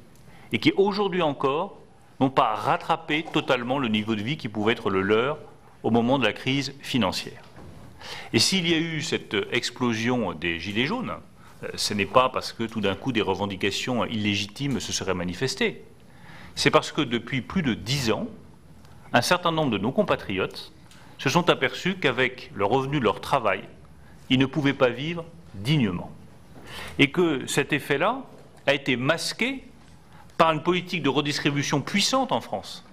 et qui, aujourd'hui encore, n'ont pas rattrapé totalement le niveau de vie qui pouvait être le leur au moment de la crise financière. Et s'il y a eu cette explosion des gilets jaunes, ce n'est pas parce que tout d'un coup des revendications illégitimes se seraient manifestées. C'est parce que depuis plus de 10 ans, un certain nombre de nos compatriotes se sont aperçus qu'avec le revenu de leur travail, ils ne pouvaient pas vivre dignement. Et que cet effet-là a été masqué par une politique de redistribution puissante en France,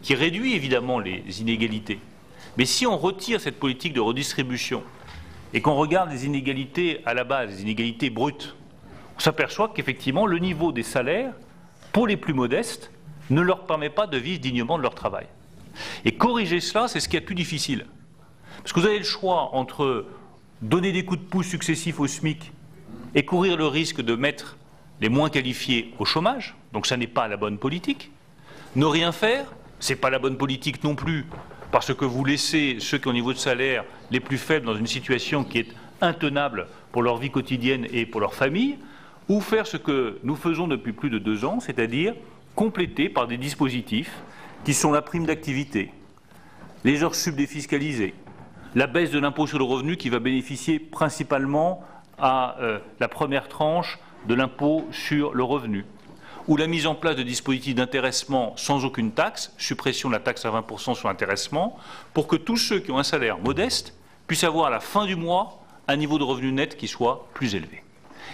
qui réduit évidemment les inégalités. Mais si on retire cette politique de redistribution et qu'on regarde les inégalités à la base, les inégalités brutes, on s'aperçoit qu'effectivement le niveau des salaires, pour les plus modestes, ne leur permet pas de vivre dignement de leur travail. Et corriger cela, c'est ce qui est le plus difficile. Parce que vous avez le choix entre donner des coups de pouce successifs au SMIC et courir le risque de mettre les moins qualifiés au chômage, donc ça n'est pas la bonne politique. Ne rien faire, ce n'est pas la bonne politique non plus, parce que vous laissez ceux qui ont un niveau de salaire les plus faibles dans une situation qui est intenable pour leur vie quotidienne et pour leur famille, ou faire ce que nous faisons depuis plus de 2 ans, c'est-à-dire compléter par des dispositifs qui sont la prime d'activité, les heures sup défiscalisées, la baisse de l'impôt sur le revenu qui va bénéficier principalement à la première tranche de l'impôt sur le revenu, ou la mise en place de dispositifs d'intéressement sans aucune taxe, suppression de la taxe à 20% sur l'intéressement, pour que tous ceux qui ont un salaire modeste puissent avoir à la fin du mois un niveau de revenu net qui soit plus élevé.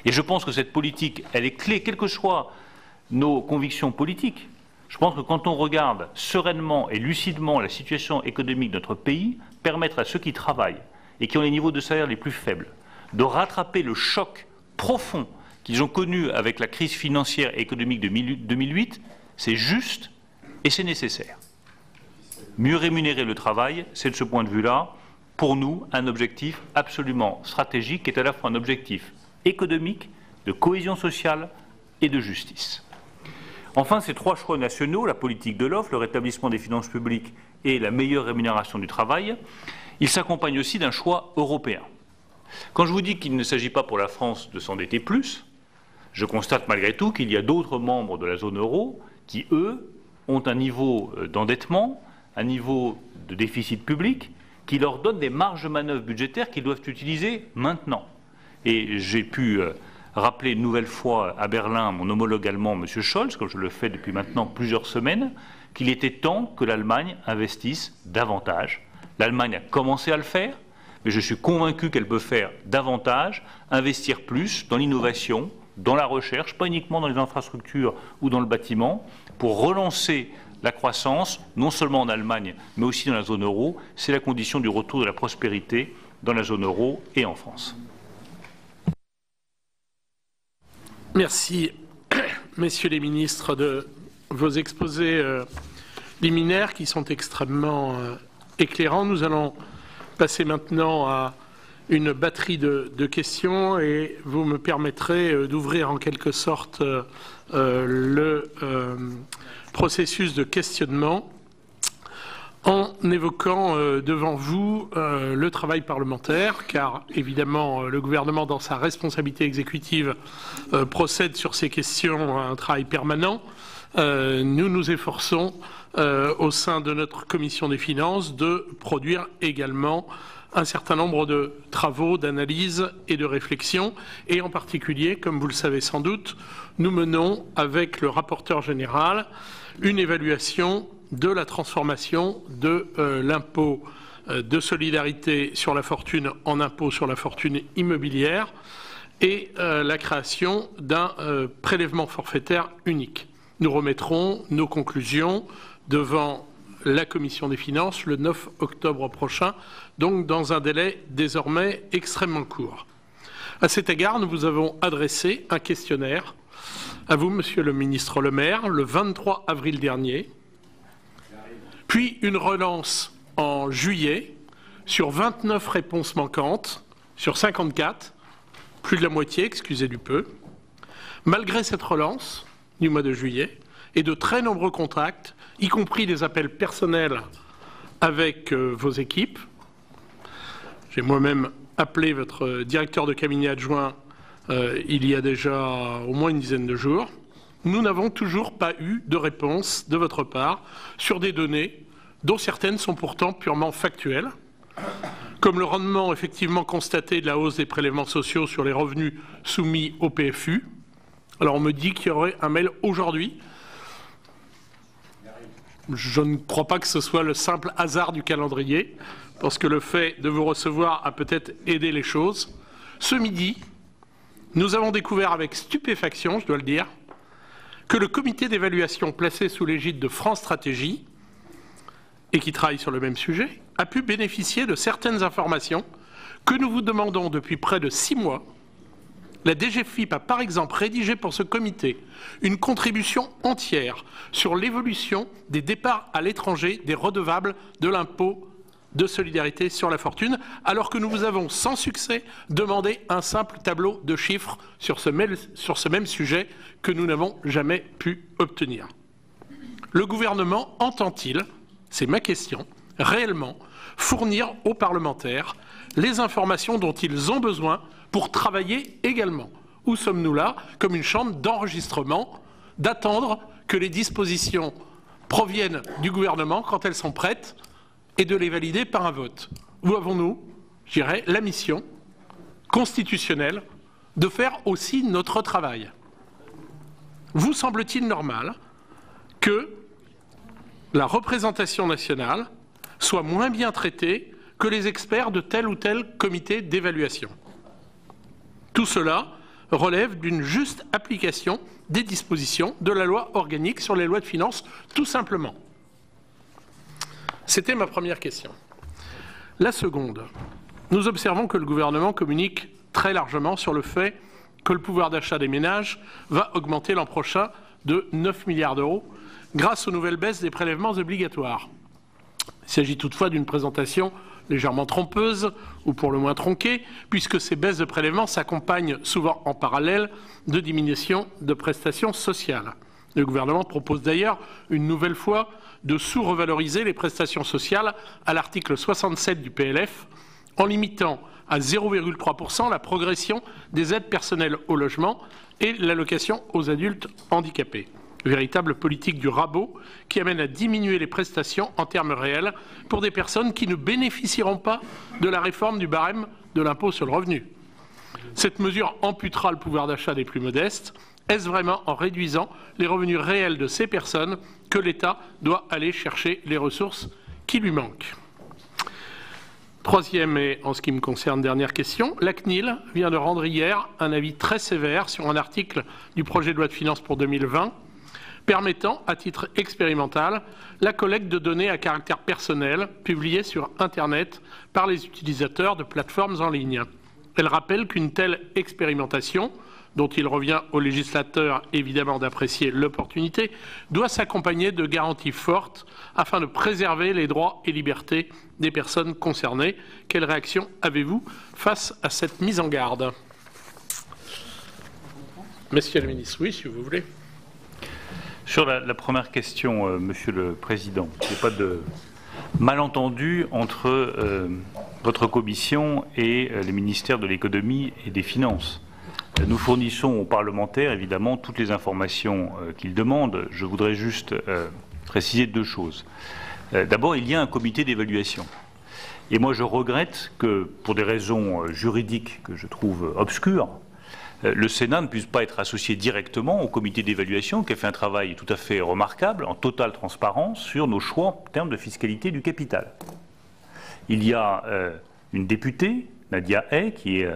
Et je pense que cette politique, elle est clé, quelles que soient nos convictions politiques. Je pense que quand on regarde sereinement et lucidement la situation économique de notre pays, permettre à ceux qui travaillent et qui ont les niveaux de salaire les plus faibles de rattraper le choc profond qu'ils ont connu avec la crise financière et économique de 2008, c'est juste et c'est nécessaire. Mieux rémunérer le travail, c'est de ce point de vue-là pour nous un objectif absolument stratégique qui est à la fois un objectif économique, de cohésion sociale et de justice. Enfin, ces trois choix nationaux, la politique de l'offre, le rétablissement des finances publiques et la meilleure rémunération du travail, ils s'accompagnent aussi d'un choix européen. Quand je vous dis qu'il ne s'agit pas pour la France de s'endetter plus, je constate malgré tout qu'il y a d'autres membres de la zone euro qui, eux, ont un niveau d'endettement, un niveau de déficit public qui leur donne des marges de manœuvre budgétaires qu'ils doivent utiliser maintenant. Et j'ai pu rappeler une nouvelle fois à Berlin mon homologue allemand, M. Scholz, comme je le fais depuis maintenant plusieurs semaines, qu'il était temps que l'Allemagne investisse davantage. L'Allemagne a commencé à le faire, mais je suis convaincu qu'elle peut faire davantage, investir plus dans l'innovation, dans la recherche, pas uniquement dans les infrastructures ou dans le bâtiment, pour relancer la croissance, non seulement en Allemagne, mais aussi dans la zone euro. C'est la condition du retour de la prospérité dans la zone euro et en France. Merci, messieurs les ministres, de vos exposés liminaires qui sont extrêmement éclairants. Nous allons passer maintenant à une batterie de questions et vous me permettrez d'ouvrir en quelque sorte le processus de questionnement en évoquant devant vous le travail parlementaire, car évidemment le gouvernement, dans sa responsabilité exécutive, procède sur ces questions à un travail permanent. Nous nous efforçons au sein de notre commission des finances de produire également un certain nombre de travaux, d'analyses et de réflexions. Et en particulier, comme vous le savez sans doute, nous menons avec le rapporteur général une évaluation de la transformation de l'impôt de solidarité sur la fortune en impôt sur la fortune immobilière et la création d'un prélèvement forfaitaire unique. Nous remettrons nos conclusions devant la Commission des finances le 9 octobre prochain, donc dans un délai désormais extrêmement court. À cet égard, nous vous avons adressé un questionnaire à vous, Monsieur le ministre Le Maire, le 23 avril dernier, puis une relance en juillet sur 29 réponses manquantes, sur 54, plus de la moitié, excusez du peu. Malgré cette relance du mois de juillet et de très nombreux contacts, y compris des appels personnels avec vos équipes, j'ai moi-même appelé votre directeur de cabinet adjoint il y a déjà au moins une dizaine de jours, nous n'avons toujours pas eu de réponse de votre part sur des données dont certaines sont pourtant purement factuelles, comme le rendement effectivement constaté de la hausse des prélèvements sociaux sur les revenus soumis au PFU. Alors on me dit qu'il y aurait un mail aujourd'hui. Je ne crois pas que ce soit le simple hasard du calendrier, parce que le fait de vous recevoir a peut-être aidé les choses. Ce midi, nous avons découvert avec stupéfaction, je dois le dire, que le comité d'évaluation placé sous l'égide de France Stratégie, et qui travaille sur le même sujet, a pu bénéficier de certaines informations que nous vous demandons depuis près de 6 mois. La DGFiP a par exemple rédigé pour ce comité une contribution entière sur l'évolution des départs à l'étranger des redevables de l'impôt de solidarité sur la fortune, alors que nous vous avons sans succès demandé un simple tableau de chiffres sur ce même sujet que nous n'avons jamais pu obtenir. Le gouvernement entend-il, c'est ma question, réellement fournir aux parlementaires les informations dont ils ont besoin pour travailler également? Où sommes-nous là, comme une chambre d'enregistrement, d'attendre que les dispositions proviennent du gouvernement quand elles sont prêtes et de les valider par un vote? Où avons-nous, je dirais, la mission constitutionnelle de faire aussi notre travail? Vous semble-t-il normal que la représentation nationale soit moins bien traitée que les experts de tel ou tel comité d'évaluation? Tout cela relève d'une juste application des dispositions de la loi organique sur les lois de finances, tout simplement. C'était ma première question. La seconde, nous observons que le gouvernement communique très largement sur le fait que le pouvoir d'achat des ménages va augmenter l'an prochain de 9 milliards d'euros grâce aux nouvelles baisses des prélèvements obligatoires. Il s'agit toutefois d'une présentation légèrement trompeuses ou pour le moins tronquées, puisque ces baisses de prélèvements s'accompagnent souvent en parallèle de diminution de prestations sociales. Le gouvernement propose d'ailleurs une nouvelle fois de sous-revaloriser les prestations sociales à l'article 67 du PLF en limitant à 0,3% la progression des aides personnelles au logement et l'allocation aux adultes handicapés. Véritable politique du rabot qui amène à diminuer les prestations en termes réels pour des personnes qui ne bénéficieront pas de la réforme du barème de l'impôt sur le revenu. Cette mesure amputera le pouvoir d'achat des plus modestes. Est-ce vraiment en réduisant les revenus réels de ces personnes que l'État doit aller chercher les ressources qui lui manquent? Troisième et en ce qui me concerne dernière question, la CNIL vient de rendre hier un avis très sévère sur un article du projet de loi de finances pour 2020 permettant, à titre expérimental, la collecte de données à caractère personnel publiées sur Internet par les utilisateurs de plateformes en ligne. Elle rappelle qu'une telle expérimentation, dont il revient aux législateurs évidemment d'apprécier l'opportunité, doit s'accompagner de garanties fortes afin de préserver les droits et libertés des personnes concernées. Quelle réaction avez-vous face à cette mise en garde? Monsieur le ministre, oui, si vous voulez. Sur la première question, Monsieur le Président, il n'y a pas de malentendu entre votre commission et les ministères de l'économie et des finances. Nous fournissons aux parlementaires, évidemment, toutes les informations qu'ils demandent. Je voudrais juste préciser deux choses. D'abord, il y a un comité d'évaluation. Et moi, je regrette que, pour des raisons juridiques que je trouve obscures, le Sénat ne puisse pas être associé directement au comité d'évaluation qui a fait un travail tout à fait remarquable, en totale transparence, sur nos choix en termes de fiscalité du capital. Il y a une députée, Nadia Hay, qui est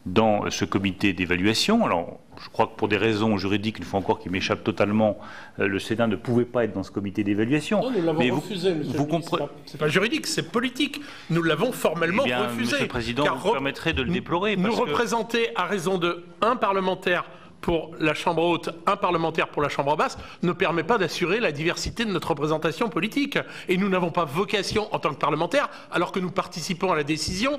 dans ce comité d'évaluation. Alors, je crois que pour des raisons juridiques, une fois encore qui m'échappent totalement, le Sénat ne pouvait pas être dans ce comité d'évaluation. Non, nous l'avons refusé, monsieur le ministre. C'est pas juridique, c'est politique. Nous l'avons formellement refusé. Monsieur le Président, vous permettrez de le déplorer. Nous représenter à raison de un parlementaire pour la Chambre haute, un parlementaire pour la Chambre basse, ne permet pas d'assurer la diversité de notre représentation politique. Et nous n'avons pas vocation, en tant que parlementaires, alors que nous participons à la décision,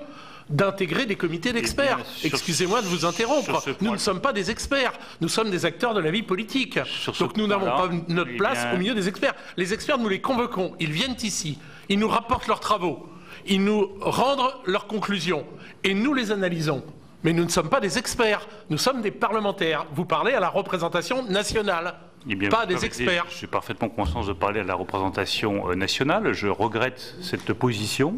d'intégrer des comités d'experts. Excusez-moi de vous interrompre. Nous ne sommes pas des experts. Nous sommes des acteurs de la vie politique. Donc nous n'avons pas notre place au milieu des experts. Les experts, nous les convoquons. Ils viennent ici. Ils nous rapportent leurs travaux. Ils nous rendent leurs conclusions. Et nous les analysons. Mais nous ne sommes pas des experts. Nous sommes des parlementaires. Vous parlez à la représentation nationale. Pas des experts. Je suis parfaitement conscient de parler à la représentation nationale. Je regrette cette position.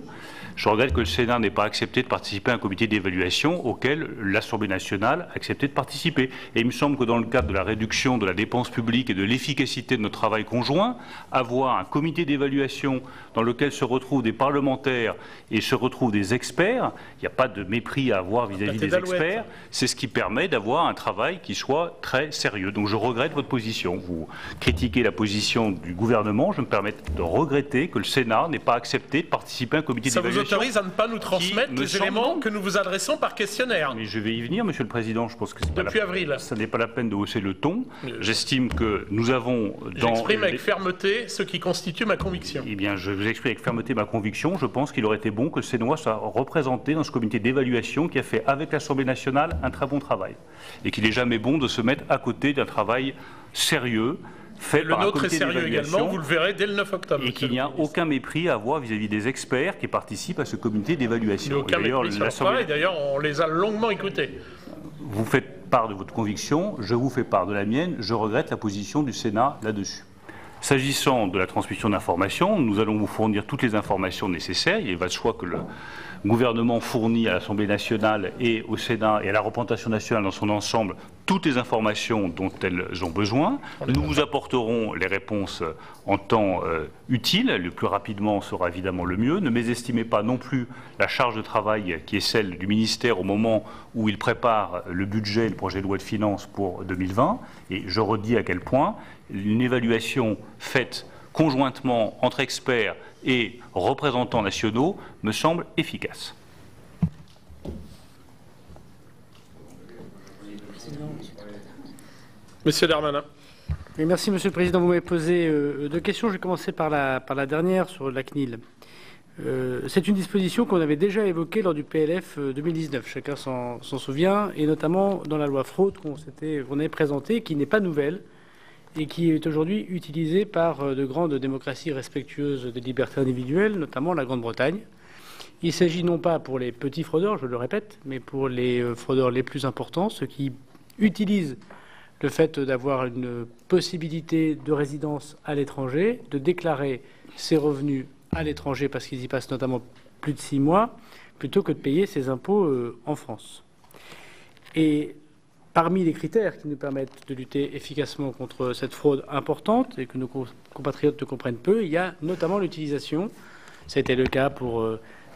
Je regrette que le Sénat n'ait pas accepté de participer à un comité d'évaluation auquel l'Assemblée nationale a accepté de participer. Et il me semble que dans le cadre de la réduction de la dépense publique et de l'efficacité de notre travail conjoint, avoir un comité d'évaluation dans lequel se retrouvent des parlementaires et se retrouvent des experts, il n'y a pas de mépris à avoir vis-à-vis des experts, c'est ce qui permet d'avoir un travail qui soit très sérieux. Donc je regrette votre position. Vous critiquez la position du gouvernement, je me permets de regretter que le Sénat n'ait pas accepté de participer à un comité d'évaluation. Ça vous autorise à ne pas nous transmettre les éléments que nous vous adressons par questionnaire? Mais je vais y venir, Monsieur le Président. Je pense que depuis avril. Ça n'est pas la peine de hausser le ton. J'estime que nous avons... J'exprime avec fermeté ce qui constitue ma conviction. Eh bien, je vous exprime avec fermeté ma conviction. Je pense qu'il aurait été bon que le Sénat soit représenté dans ce comité d'évaluation qui a fait avec l'Assemblée nationale un très bon travail. Et qu'il n'est jamais bon de se mettre à côté d'un travail sérieux, fait le par un nôtre est comité sérieux également, vous le verrez dès le 9 octobre. Et qu'il n'y a aucun mépris à avoir vis-à-vis des experts qui participent à ce comité d'évaluation. D'ailleurs, on les a longuement écoutés. Vous faites part de votre conviction, je vous fais part de la mienne, je regrette la position du Sénat là-dessus. S'agissant de la transmission d'informations, nous allons vous fournir toutes les informations nécessaires. Il va de soi que le gouvernement fournit à l'Assemblée nationale et au Sénat et à la représentation nationale dans son ensemble toutes les informations dont elles ont besoin. Nous vous apporterons les réponses en temps utile. Le plus rapidement sera évidemment le mieux. Ne mésestimez pas non plus la charge de travail qui est celle du ministère au moment où il prépare le budget et le projet de loi de finances pour 2020. Et je redis à quel point une évaluation faite conjointement entre experts et représentants nationaux me semble efficace. Monsieur Darmanin. Oui, merci Monsieur le Président. Vous m'avez posé deux questions. Je vais commencer par la dernière sur la CNIL. C'est une disposition qu'on avait déjà évoquée lors du PLF 2019, chacun s'en souvient, et notamment dans la loi fraude qu'on avait présentée, qui n'est pas nouvelle et qui est aujourd'hui utilisée par de grandes démocraties respectueuses des libertés individuelles, notamment la Grande-Bretagne. Il s'agit non pas pour les petits fraudeurs, je le répète, mais pour les fraudeurs les plus importants, ceux qui utilisent le fait d'avoir une possibilité de résidence à l'étranger, de déclarer ses revenus à l'étranger parce qu'ils y passent notamment plus de 6 mois, plutôt que de payer ses impôts en France. Et parmi les critères qui nous permettent de lutter efficacement contre cette fraude importante et que nos compatriotes ne comprennent peu, il y a notamment l'utilisation, ça a été le cas pour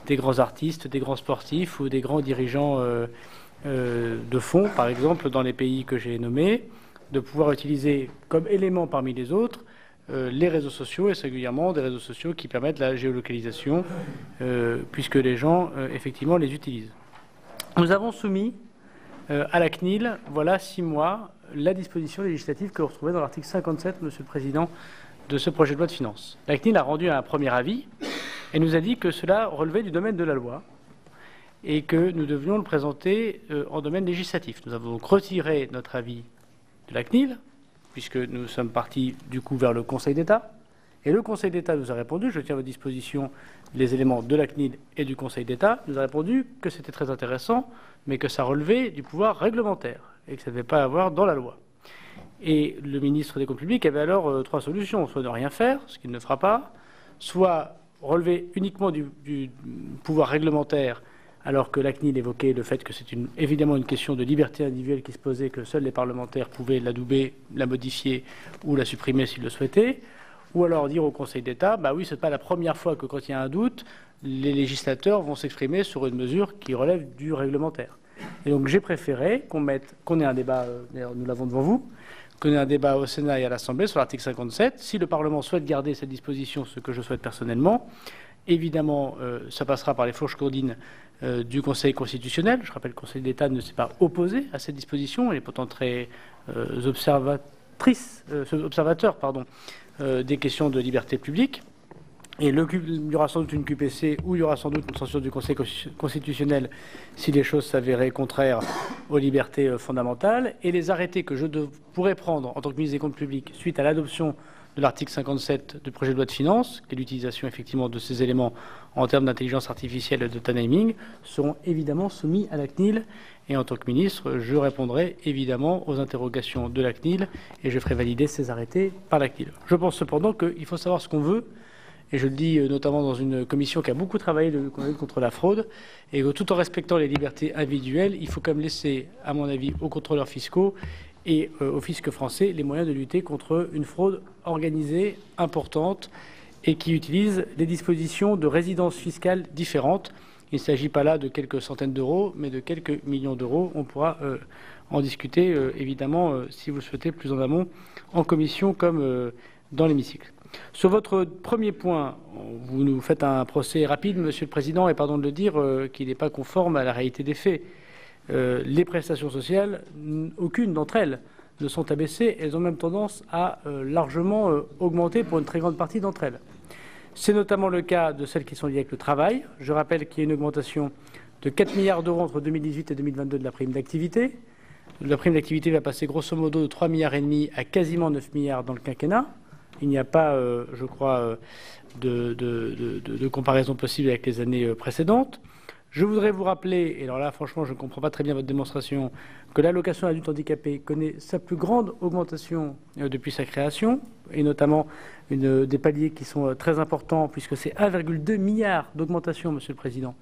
des grands artistes, des grands sportifs ou des grands dirigeants de fonds, par exemple, dans les pays que j'ai nommés, de pouvoir utiliser comme élément parmi les autres les réseaux sociaux, et singulièrement des réseaux sociaux qui permettent la géolocalisation, puisque les gens, effectivement, les utilisent. Nous avons soumis à la CNIL, voilà 6 mois, la disposition législative que vous retrouvez dans l'article 57, Monsieur le Président, de ce projet de loi de finances. La CNIL a rendu un premier avis et nous a dit que cela relevait du domaine de la loi et que nous devions le présenter en domaine législatif. Nous avons donc retiré notre avis de la CNIL, puisque nous sommes partis du coup vers le Conseil d'État. Et le Conseil d'État nous a répondu, je tiens à votre disposition les éléments de la CNIL et du Conseil d'État, nous a répondu que c'était très intéressant, mais que ça relevait du pouvoir réglementaire et que ça ne devait pas avoir dans la loi. Et le ministre des Comptes publics avait alors 3 solutions, soit ne rien faire, ce qu'il ne fera pas, soit relever uniquement du pouvoir réglementaire, alors que la CNIL évoquait le fait que c'est évidemment une question de liberté individuelle qui se posait, que seuls les parlementaires pouvaient l'adouber, la modifier ou la supprimer s'ils le souhaitaient, ou alors dire au Conseil d'État, bah oui, ce n'est pas la première fois que quand il y a un doute, les législateurs vont s'exprimer sur une mesure qui relève du réglementaire. Et donc j'ai préféré qu'on ait un débat, d'ailleurs nous l'avons devant vous, qu'on ait un débat au Sénat et à l'Assemblée sur l'article 57. Si le Parlement souhaite garder cette disposition, ce que je souhaite personnellement, évidemment, ça passera par les fourches courdines du Conseil constitutionnel. Je rappelle que le Conseil d'État ne s'est pas opposé à cette disposition. Il est pourtant très observateur des questions de liberté publique. Et il y aura sans doute une QPC ou il y aura sans doute une censure du Conseil constitutionnel si les choses s'avéraient contraires aux libertés fondamentales. Et les arrêtés que je pourrais prendre en tant que ministre des Comptes publics suite à l'adoption de l'article 57 du projet de loi de finances, qui est l'utilisation effectivement de ces éléments en termes d'intelligence artificielle et de timing, seront évidemment soumis à la CNIL. Et en tant que ministre, je répondrai évidemment aux interrogations de la CNIL et je ferai valider ces arrêtés par la CNIL. Je pense cependant qu'il faut savoir ce qu'on veut, et je le dis notamment dans une commission qui a beaucoup travaillé contre la fraude, et que tout en respectant les libertés individuelles, il faut quand même laisser, à mon avis, aux contrôleurs fiscaux et au fisc français les moyens de lutter contre une fraude organisée, importante, et qui utilise des dispositions de résidence fiscale différentes. Il ne s'agit pas là de quelques centaines d'euros, mais de quelques millions d'euros. On pourra en discuter, évidemment, si vous le souhaitez, plus en amont, en commission comme dans l'hémicycle. Sur votre premier point, vous nous faites un procès rapide, Monsieur le Président, et pardon de le dire, qui n'est pas conforme à la réalité des faits. Les prestations sociales, aucune d'entre elles ne sont abaissées, elles ont même tendance à largement augmenter pour une très grande partie d'entre elles. C'est notamment le cas de celles qui sont liées avec le travail. Je rappelle qu'il y a une augmentation de 4 milliards d'euros entre 2018 et 2022 de la prime d'activité. La prime d'activité va passer grosso modo de 3,5 milliards à quasiment 9 milliards dans le quinquennat. Il n'y a pas, je crois, de comparaison possible avec les années précédentes. Je voudrais vous rappeler, et alors là, franchement, je ne comprends pas très bien votre démonstration, que l'allocation adulte handicapé connaît sa plus grande augmentation depuis sa création, et notamment des paliers qui sont très importants, puisque c'est 1,2 milliard d'augmentation, Monsieur le Président,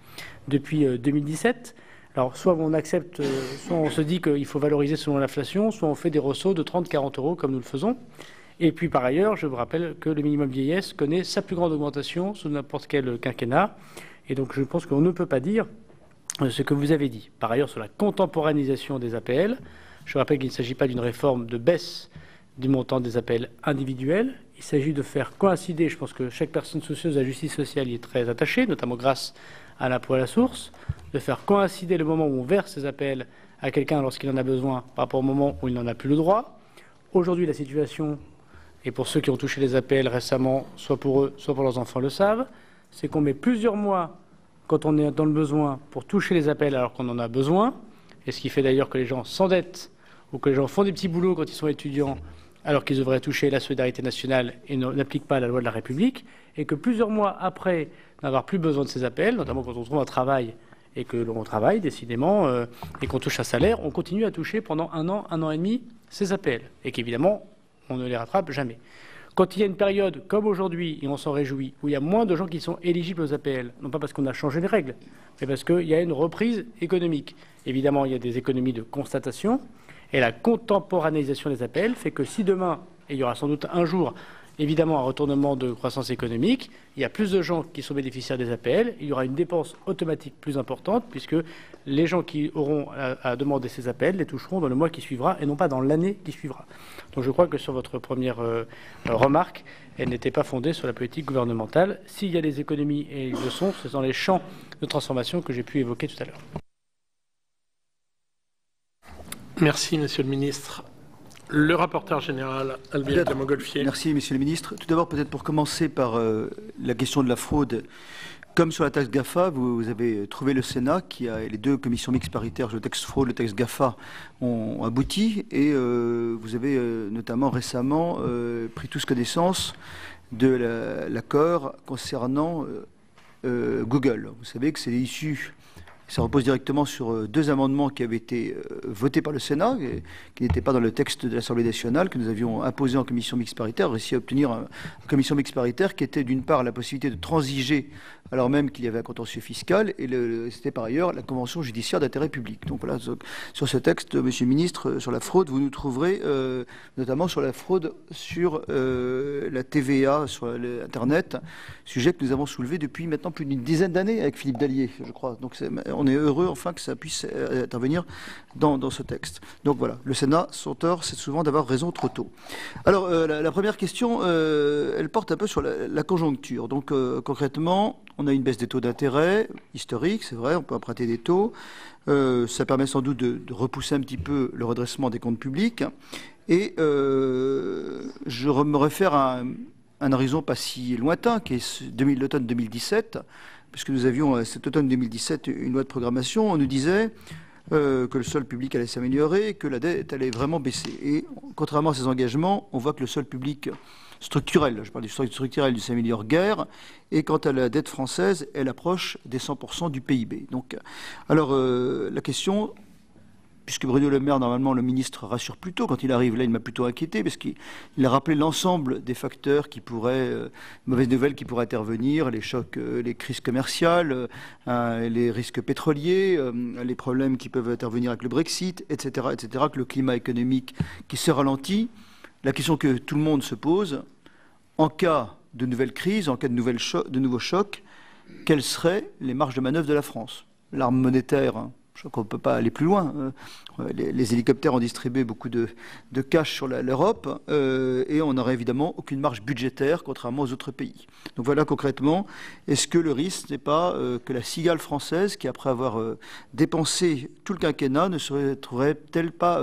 depuis 2017. Alors, soit on accepte, soit on se dit qu'il faut valoriser selon l'inflation, soit on fait des ressauts de 30-40 euros, comme nous le faisons. Et puis, par ailleurs, je vous rappelle que le minimum vieillesse connaît sa plus grande augmentation sous n'importe quel quinquennat. Et donc, je pense qu'on ne peut pas dire ce que vous avez dit. Par ailleurs, sur la contemporanéisation des APL, je rappelle qu'il ne s'agit pas d'une réforme de baisse du montant des APL individuels. Il s'agit de faire coïncider, je pense que chaque personne soucieuse de la justice sociale y est très attachée, notamment grâce à l'impôt à la source, de faire coïncider le moment où on verse ces APL à quelqu'un lorsqu'il en a besoin par rapport au moment où il n'en a plus le droit. Aujourd'hui, la situation, et pour ceux qui ont touché les APL récemment, soit pour eux, soit pour leurs enfants, le savent, c'est qu'on met plusieurs mois, quand on est dans le besoin, pour toucher les appels alors qu'on en a besoin, et ce qui fait d'ailleurs que les gens s'endettent ou que les gens font des petits boulots quand ils sont étudiants alors qu'ils devraient toucher la solidarité nationale et n'appliquent pas la loi de la République, et que plusieurs mois après n'avoir plus besoin de ces appels, notamment quand on trouve un travail et que l'on travaille décidément et qu'on touche un salaire, on continue à toucher pendant un an et demi ces appels, et qu'évidemment, on ne les rattrape jamais. Quand il y a une période comme aujourd'hui, et on s'en réjouit, où il y a moins de gens qui sont éligibles aux APL, non pas parce qu'on a changé les règles, mais parce qu'il y a une reprise économique. Évidemment, il y a des économies de constatation, et la contemporanéisation des APL fait que si demain, et il y aura sans doute un jour, évidemment un retournement de croissance économique, il y a plus de gens qui sont bénéficiaires des APL, il y aura une dépense automatique plus importante, puisque les gens qui auront à demander ces APL les toucheront dans le mois qui suivra, et non pas dans l'année qui suivra. Donc je crois que sur votre première remarque, elle n'était pas fondée sur la politique gouvernementale. S'il y a des économies, et ils le sont, c'est dans les champs de transformation que j'ai pu évoquer tout à l'heure. Merci, Monsieur le Ministre. Le rapporteur général, Albéric de Montgolfier. Merci, Monsieur le Ministre. Tout d'abord, peut-être pour commencer par la question de la fraude. Comme sur la taxe GAFA, vous avez trouvé le Sénat, les deux commissions mixtes paritaires, le texte fraude, le texte GAFA, ont abouti. Et vous avez notamment récemment pris tous connaissance de l'accord concernant Google. Vous savez que c'est issu. Ça repose directement sur deux amendements qui avaient été votés par le Sénat, qui n'étaient pas dans le texte de l'Assemblée nationale, que nous avions imposé en commission mixte paritaire, réussi à obtenir une commission mixte paritaire qui était d'une part la possibilité de transiger alors même qu'il y avait un contentieux fiscal, et c'était par ailleurs la convention judiciaire d'intérêt public. Donc voilà, sur ce texte, Monsieur le Ministre, sur la fraude, vous nous trouverez notamment sur la fraude sur la TVA, sur Internet, sujet que nous avons soulevé depuis maintenant plus d'une dizaine d'années avec Philippe Dallier, je crois. Donc on est heureux enfin que ça puisse intervenir dans ce texte. Donc voilà, le Sénat, son tort, c'est souvent d'avoir raison trop tôt. Alors la première question, elle porte un peu sur la conjoncture. Donc concrètement, on a une baisse des taux d'intérêt historique, c'est vrai, on peut emprunter des taux. Ça permet sans doute de repousser un petit peu le redressement des comptes publics. Et je me réfère à un horizon pas si lointain, qui est l'automne 2017, puisque nous avions cet automne 2017 une loi de programmation. On nous disait que le solde public allait s'améliorer, que la dette allait vraiment baisser. Et contrairement à ces engagements, on voit que le solde public structurel, je parle du solde structurel, il s'améliore guère, et quant à la dette française, elle approche des 100% du PIB. Donc, alors, la question, puisque Bruno Le Maire, normalement, le ministre rassure plutôt quand il arrive, là, il m'a plutôt inquiété, parce qu'il a rappelé l'ensemble des facteurs qui pourraient, mauvaises nouvelles qui pourraient intervenir, les chocs, les crises commerciales, les risques pétroliers, les problèmes qui peuvent intervenir avec le Brexit, etc., que le climat économique qui se ralentit. La question que tout le monde se pose, en cas de nouvelles crises, en cas de nouveaux chocs, quelles seraient les marges de manœuvre de la France? L'arme monétaire, je crois qu'on ne peut pas aller plus loin. Les hélicoptères ont distribué beaucoup de cash sur l'Europe et on n'aurait évidemment aucune marge budgétaire, contrairement aux autres pays. Donc voilà concrètement, est-ce que le risque n'est pas que la cigale française, qui après avoir dépensé tout le quinquennat, ne se trouverait-elle pas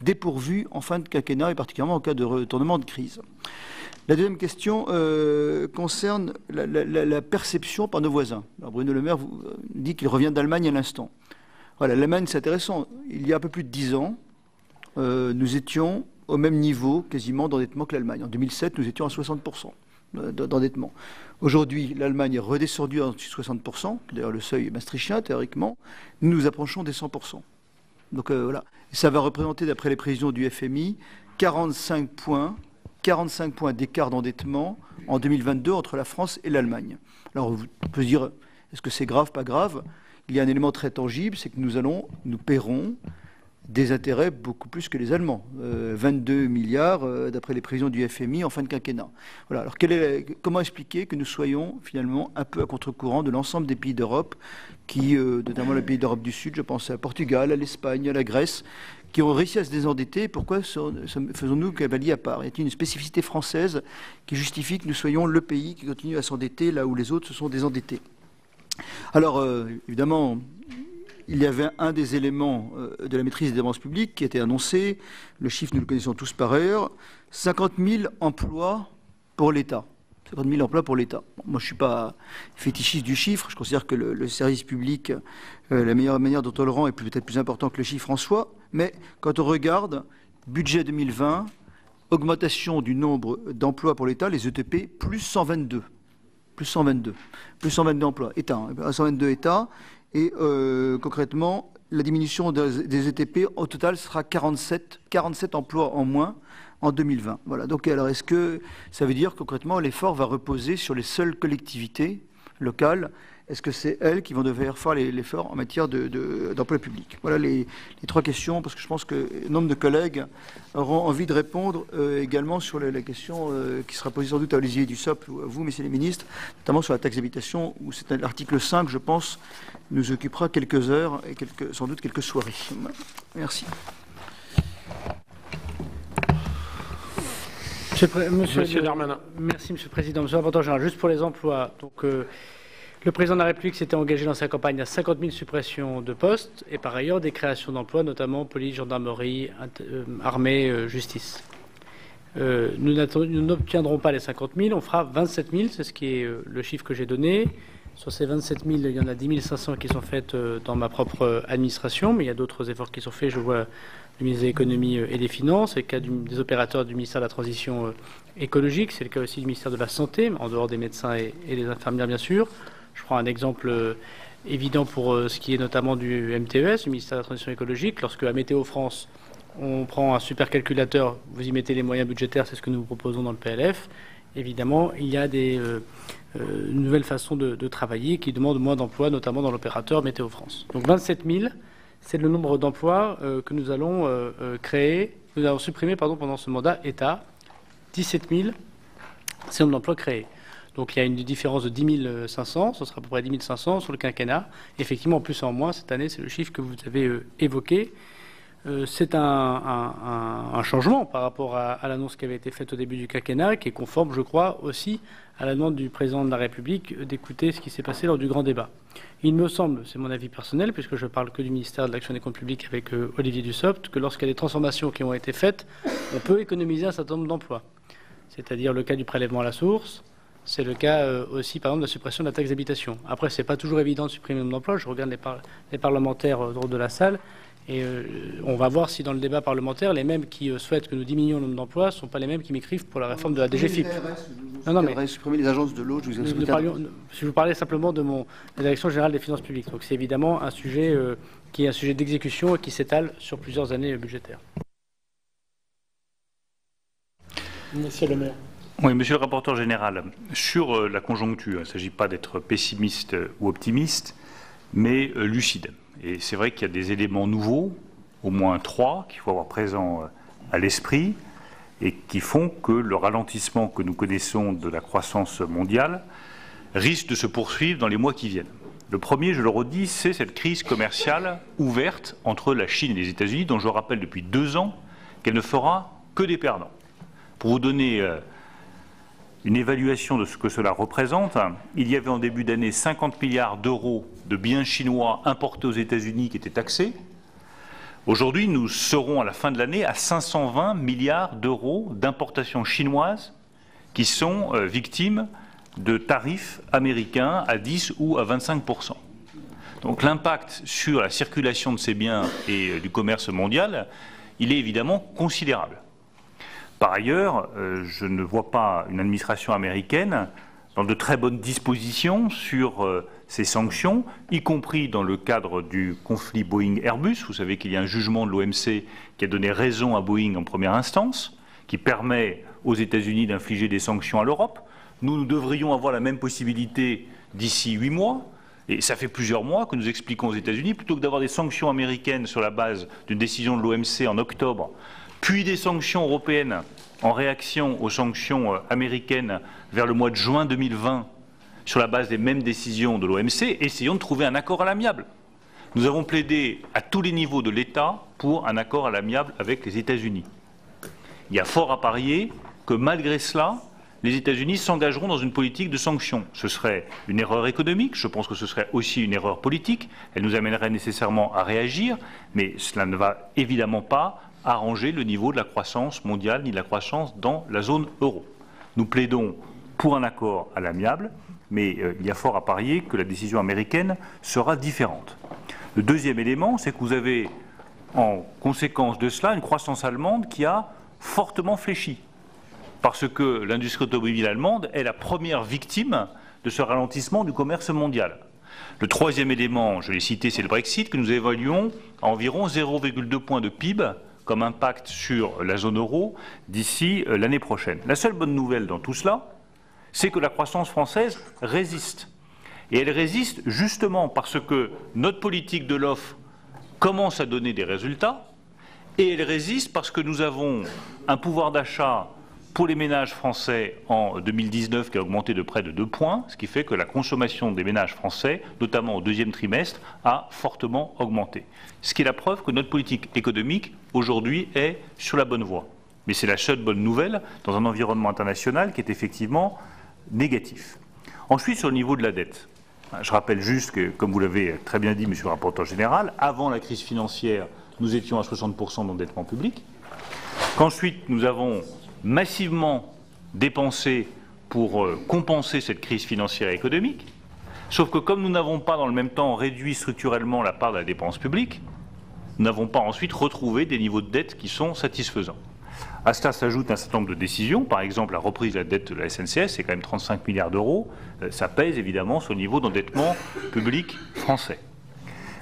dépourvue en fin de quinquennat et particulièrement en cas de retournement de crise? La deuxième question concerne la perception par nos voisins. Alors Bruno Le Maire vous dit qu'il revient d'Allemagne à l'instant. Voilà, l'Allemagne, c'est intéressant. Il y a un peu plus de 10 ans, nous étions au même niveau quasiment d'endettement que l'Allemagne. En 2007, nous étions à 60% d'endettement. Aujourd'hui, l'Allemagne est redescendue à 60%, d'ailleurs le seuil maastrichtien, théoriquement. Nous nous approchons des 100%. Donc voilà. Et ça va représenter, d'après les prévisions du FMI, 45 points d'écart d'endettement en 2022 entre la France et l'Allemagne. Alors on peut se dire, est-ce que c'est grave, pas grave? Il y a un élément très tangible, c'est que nous paierons des intérêts beaucoup plus que les Allemands. 22 milliards d'après les prévisions du FMI en fin de quinquennat. Voilà. Alors comment expliquer que nous soyons finalement un peu à contre-courant de l'ensemble des pays d'Europe, notamment les pays d'Europe du Sud, je pense à Portugal, à l'Espagne, à la Grèce, qui ont réussi à se désendetter? Pourquoi faisons-nous cavalier à part? Y a-t-il une spécificité française qui justifie que nous soyons le pays qui continue à s'endetter là où les autres se sont désendettés? Alors, évidemment, il y avait un des éléments de la maîtrise des dépenses publiques qui a été annoncé. Le chiffre, nous le connaissons tous par ailleurs. 50 000 emplois pour l'État. 50 000 emplois pour l'État. Bon, moi, je ne suis pas fétichiste du chiffre. Je considère que le service public, la meilleure manière dont on le rend est peut-être plus important que le chiffre en soi. Mais quand on regarde budget 2020, augmentation du nombre d'emplois pour l'État, les ETP, plus 122. Plus 122. Plus 122 emplois. État. 122 États. Et concrètement, la diminution des ETP, au total, sera 47 emplois en moins en 2020. Voilà. Donc, alors, est-ce que ça veut dire concrètement l'effort va reposer sur les seules collectivités locales? Est-ce que c'est elles qui vont devoir faire l'effort en matière d'emploi public? Voilà les trois questions, parce que je pense que nombre de collègues auront envie de répondre également sur la question qui sera posée sans doute à Olivier Dussopt ou à vous, messieurs les ministres, notamment sur la taxe d'habitation, où c'est l'article 5, je pense, nous occupera quelques heures et sans doute quelques soirées. Merci. Monsieur Darmanin. Merci, Monsieur le Président. Monsieur le rapporteur général, juste pour les emplois. Donc, le Président de la République s'était engagé dans sa campagne à 50 000 suppressions de postes et par ailleurs des créations d'emplois, notamment police, gendarmerie, armée, justice. Nous n'obtiendrons pas les 50 000, on fera 27 000, c'est ce qui est le chiffre que j'ai donné. Sur ces 27 000, il y en a 10 500 qui sont faites dans ma propre administration, mais il y a d'autres efforts qui sont faits. Je vois le ministre de l'Économie et des Finances, c'est le cas des opérateurs du ministère de la Transition écologique, c'est le cas aussi du ministère de la Santé, en dehors des médecins et des infirmières, bien sûr. Je prends un exemple évident pour ce qui est notamment du MTES, du ministère de la Transition écologique. Lorsque à Météo France, on prend un supercalculateur, vous y mettez les moyens budgétaires, c'est ce que nous vous proposons dans le PLF. Évidemment, il y a des nouvelles façons de travailler qui demandent moins d'emplois, notamment dans l'opérateur Météo France. Donc 27 000, c'est le nombre d'emplois que nous allons nous allons supprimer pendant ce mandat État. 17 000, c'est le nombre d'emplois créés. Donc il y a une différence de 10 500, ce sera à peu près 10 500 sur le quinquennat. Effectivement, en plus en moins, cette année, c'est le chiffre que vous avez évoqué. C'est un changement par rapport à l'annonce qui avait été faite au début du quinquennat, qui est conforme, je crois, aussi à la demande du Président de la République d'écouter ce qui s'est passé lors du grand débat. Il me semble, c'est mon avis personnel, puisque je parle que du ministère de l'Action et des Comptes publics avec Olivier Dussopt, que lorsqu'il y a des transformations qui ont été faites, on peut économiser un certain nombre d'emplois. C'est-à-dire le cas du prélèvement à la source, c'est le cas aussi, par exemple, de la suppression de la taxe d'habitation. Après, ce n'est pas toujours évident de supprimer le nombre d'emplois. Je regarde les parlementaires autour de la salle. Et on va voir si dans le débat parlementaire, les mêmes qui souhaitent que nous diminuions le nombre d'emplois ne sont pas les mêmes qui m'écrivent pour la réforme de la DGFiP. Non, mais supprimer les agences de l'eau, je vous parlais simplement de la Direction générale des finances publiques. Donc c'est évidemment un sujet qui est un sujet d'exécution et qui s'étale sur plusieurs années budgétaires. Monsieur le maire. Oui, monsieur le rapporteur général, sur la conjoncture, il ne s'agit pas d'être pessimiste ou optimiste, mais lucide. Et c'est vrai qu'il y a des éléments nouveaux, au moins 3, qu'il faut avoir présents à l'esprit, et qui font que le ralentissement que nous connaissons de la croissance mondiale risque de se poursuivre dans les mois qui viennent. Le premier, je le redis, c'est cette crise commerciale ouverte entre la Chine et les États-Unis, dont je rappelle depuis 2 ans qu'elle ne fera que des perdants. Pour vous donner une évaluation de ce que cela représente, il y avait en début d'année 50 milliards d'euros de biens chinois importés aux États-Unis qui étaient taxés. Aujourd'hui, nous serons à la fin de l'année à 520 milliards d'euros d'importations chinoises qui sont victimes de tarifs américains à 10 ou à 25%. Donc l'impact sur la circulation de ces biens et du commerce mondial, il est évidemment considérable. Par ailleurs, je ne vois pas une administration américaine dans de très bonnes dispositions sur ces sanctions, y compris dans le cadre du conflit Boeing-Airbus. Vous savez qu'il y a un jugement de l'OMC qui a donné raison à Boeing en première instance, qui permet aux États-Unis d'infliger des sanctions à l'Europe. Nous devrions avoir la même possibilité d'ici 8 mois. Et ça fait plusieurs mois que nous expliquons aux États-Unis, plutôt que d'avoir des sanctions américaines sur la base d'une décision de l'OMC en octobre, puis des sanctions européennes en réaction aux sanctions américaines vers le mois de juin 2020 sur la base des mêmes décisions de l'OMC, essayons de trouver un accord à l'amiable. Nous avons plaidé à tous les niveaux de l'État pour un accord à l'amiable avec les États-Unis. Il y a fort à parier que malgré cela, les États-Unis s'engageront dans une politique de sanctions. Ce serait une erreur économique, je pense que ce serait aussi une erreur politique, elle nous amènerait nécessairement à réagir, mais cela ne va évidemment pas arranger le niveau de la croissance mondiale ni de la croissance dans la zone euro. Nous plaidons pour un accord à l'amiable, mais il y a fort à parier que la décision américaine sera différente. Le deuxième élément, c'est que vous avez, en conséquence de cela, une croissance allemande qui a fortement fléchi, parce que l'industrie automobile allemande est la première victime de ce ralentissement du commerce mondial. Le troisième élément, je l'ai cité, c'est le Brexit, que nous évaluons à environ 0,2 points de PIB comme impact sur la zone euro d'ici l'année prochaine. La seule bonne nouvelle dans tout cela, c'est que la croissance française résiste. Et elle résiste justement parce que notre politique de l'offre commence à donner des résultats, et elle résiste parce que nous avons un pouvoir d'achat pour les ménages français en 2019 qui a augmenté de près de 2 points, ce qui fait que la consommation des ménages français, notamment au deuxième trimestre, a fortement augmenté. Ce qui est la preuve que notre politique économique, aujourd'hui, est sur la bonne voie. Mais c'est la seule bonne nouvelle dans un environnement international qui est effectivement négatif. Ensuite, sur le niveau de la dette. Je rappelle juste que, comme vous l'avez très bien dit, Monsieur le rapporteur général, avant la crise financière, nous étions à 60% d'endettement public. Qu'ensuite, nous avons massivement dépensé pour compenser cette crise financière et économique, sauf que comme nous n'avons pas dans le même temps réduit structurellement la part de la dépense publique, nous n'avons pas ensuite retrouvé des niveaux de dette qui sont satisfaisants. À cela s'ajoute un certain nombre de décisions, par exemple la reprise de la dette de la SNCF, c'est quand même 35 milliards d'euros, ça pèse évidemment sur le niveau d'endettement public français.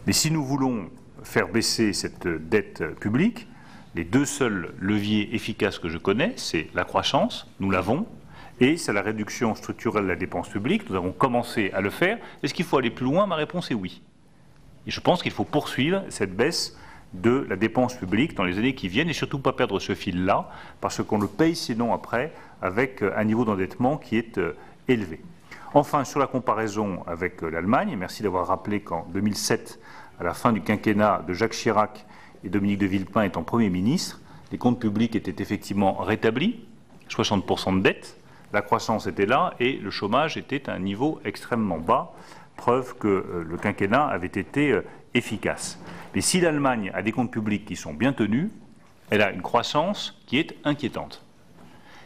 Mais si nous voulons faire baisser cette dette publique, les deux seuls leviers efficaces que je connais, c'est la croissance, nous l'avons, et c'est la réduction structurelle de la dépense publique, nous avons commencé à le faire. Est-ce qu'il faut aller plus loin? Ma réponse est oui. Et je pense qu'il faut poursuivre cette baisse de la dépense publique dans les années qui viennent et surtout pas perdre ce fil-là, parce qu'on le paye sinon après avec un niveau d'endettement qui est élevé. Enfin, sur la comparaison avec l'Allemagne, merci d'avoir rappelé qu'en 2007, à la fin du quinquennat de Jacques Chirac, et Dominique de Villepin étant Premier ministre, les comptes publics étaient effectivement rétablis, 60% de dette, la croissance était là et le chômage était à un niveau extrêmement bas, preuve que le quinquennat avait été efficace. Mais si l'Allemagne a des comptes publics qui sont bien tenus, elle a une croissance qui est inquiétante.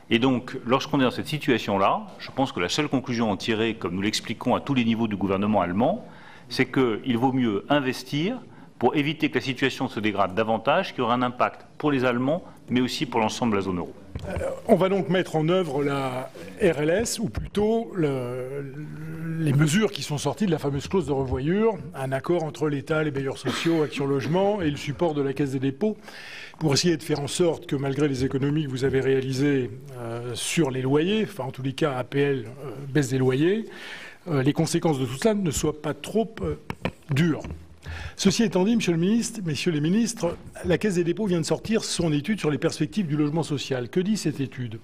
Et donc, lorsqu'on est dans cette situation-là, je pense que la seule conclusion à en tirer, comme nous l'expliquons à tous les niveaux du gouvernement allemand, c'est qu'il vaut mieux investir pour éviter que la situation se dégrade davantage, qui aura un impact pour les Allemands, mais aussi pour l'ensemble de la zone euro. On va donc mettre en œuvre la RLS, ou plutôt les mesures qui sont sorties de la fameuse clause de revoyure, un accord entre l'État, les bailleurs sociaux, Action Logement et le support de la Caisse des dépôts, pour essayer de faire en sorte que, malgré les économies que vous avez réalisées sur les loyers, enfin en tous les cas APL baisse des loyers, les conséquences de tout cela ne soient pas trop dures. Ceci étant dit, Monsieur le ministre, Messieurs les ministres, la Caisse des dépôts vient de sortir son étude sur les perspectives du logement social. Que dit cette étude?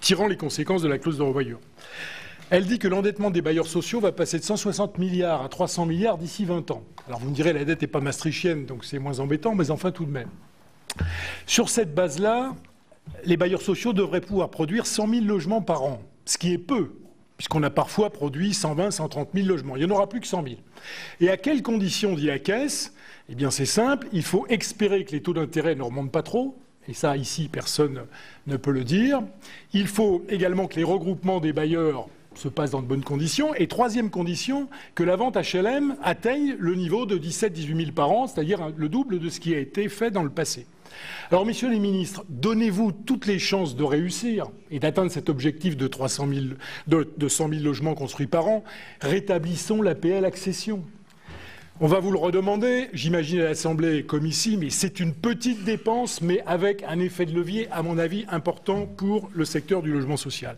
Tirant les conséquences de la clause de revoyure. Elle dit que l'endettement des bailleurs sociaux va passer de 160 milliards à 300 milliards d'ici 20 ans. Alors vous me direz, la dette n'est pas maastrichtienne, donc c'est moins embêtant, mais enfin tout de même. Sur cette base-là, les bailleurs sociaux devraient pouvoir produire 100 000 logements par an, ce qui est peu, puisqu'on a parfois produit 120 130 000 logements. Il n'y en aura plus que 100 000. Et à quelles conditions, dit la Caisse? Eh bien c'est simple, il faut espérer que les taux d'intérêt ne remontent pas trop, et ça ici personne ne peut le dire. Il faut également que les regroupements des bailleurs se passent dans de bonnes conditions. Et troisième condition, que la vente HLM atteigne le niveau de 17-18 000 par an, c'est-à-dire le double de ce qui a été fait dans le passé. Alors, messieurs les ministres, donnez-vous toutes les chances de réussir et d'atteindre cet objectif de 100 000 logements construits par an. Rétablissons l'APL accession. On va vous le redemander, j'imagine à l'Assemblée comme ici, mais c'est une petite dépense, mais avec un effet de levier, à mon avis, important pour le secteur du logement social.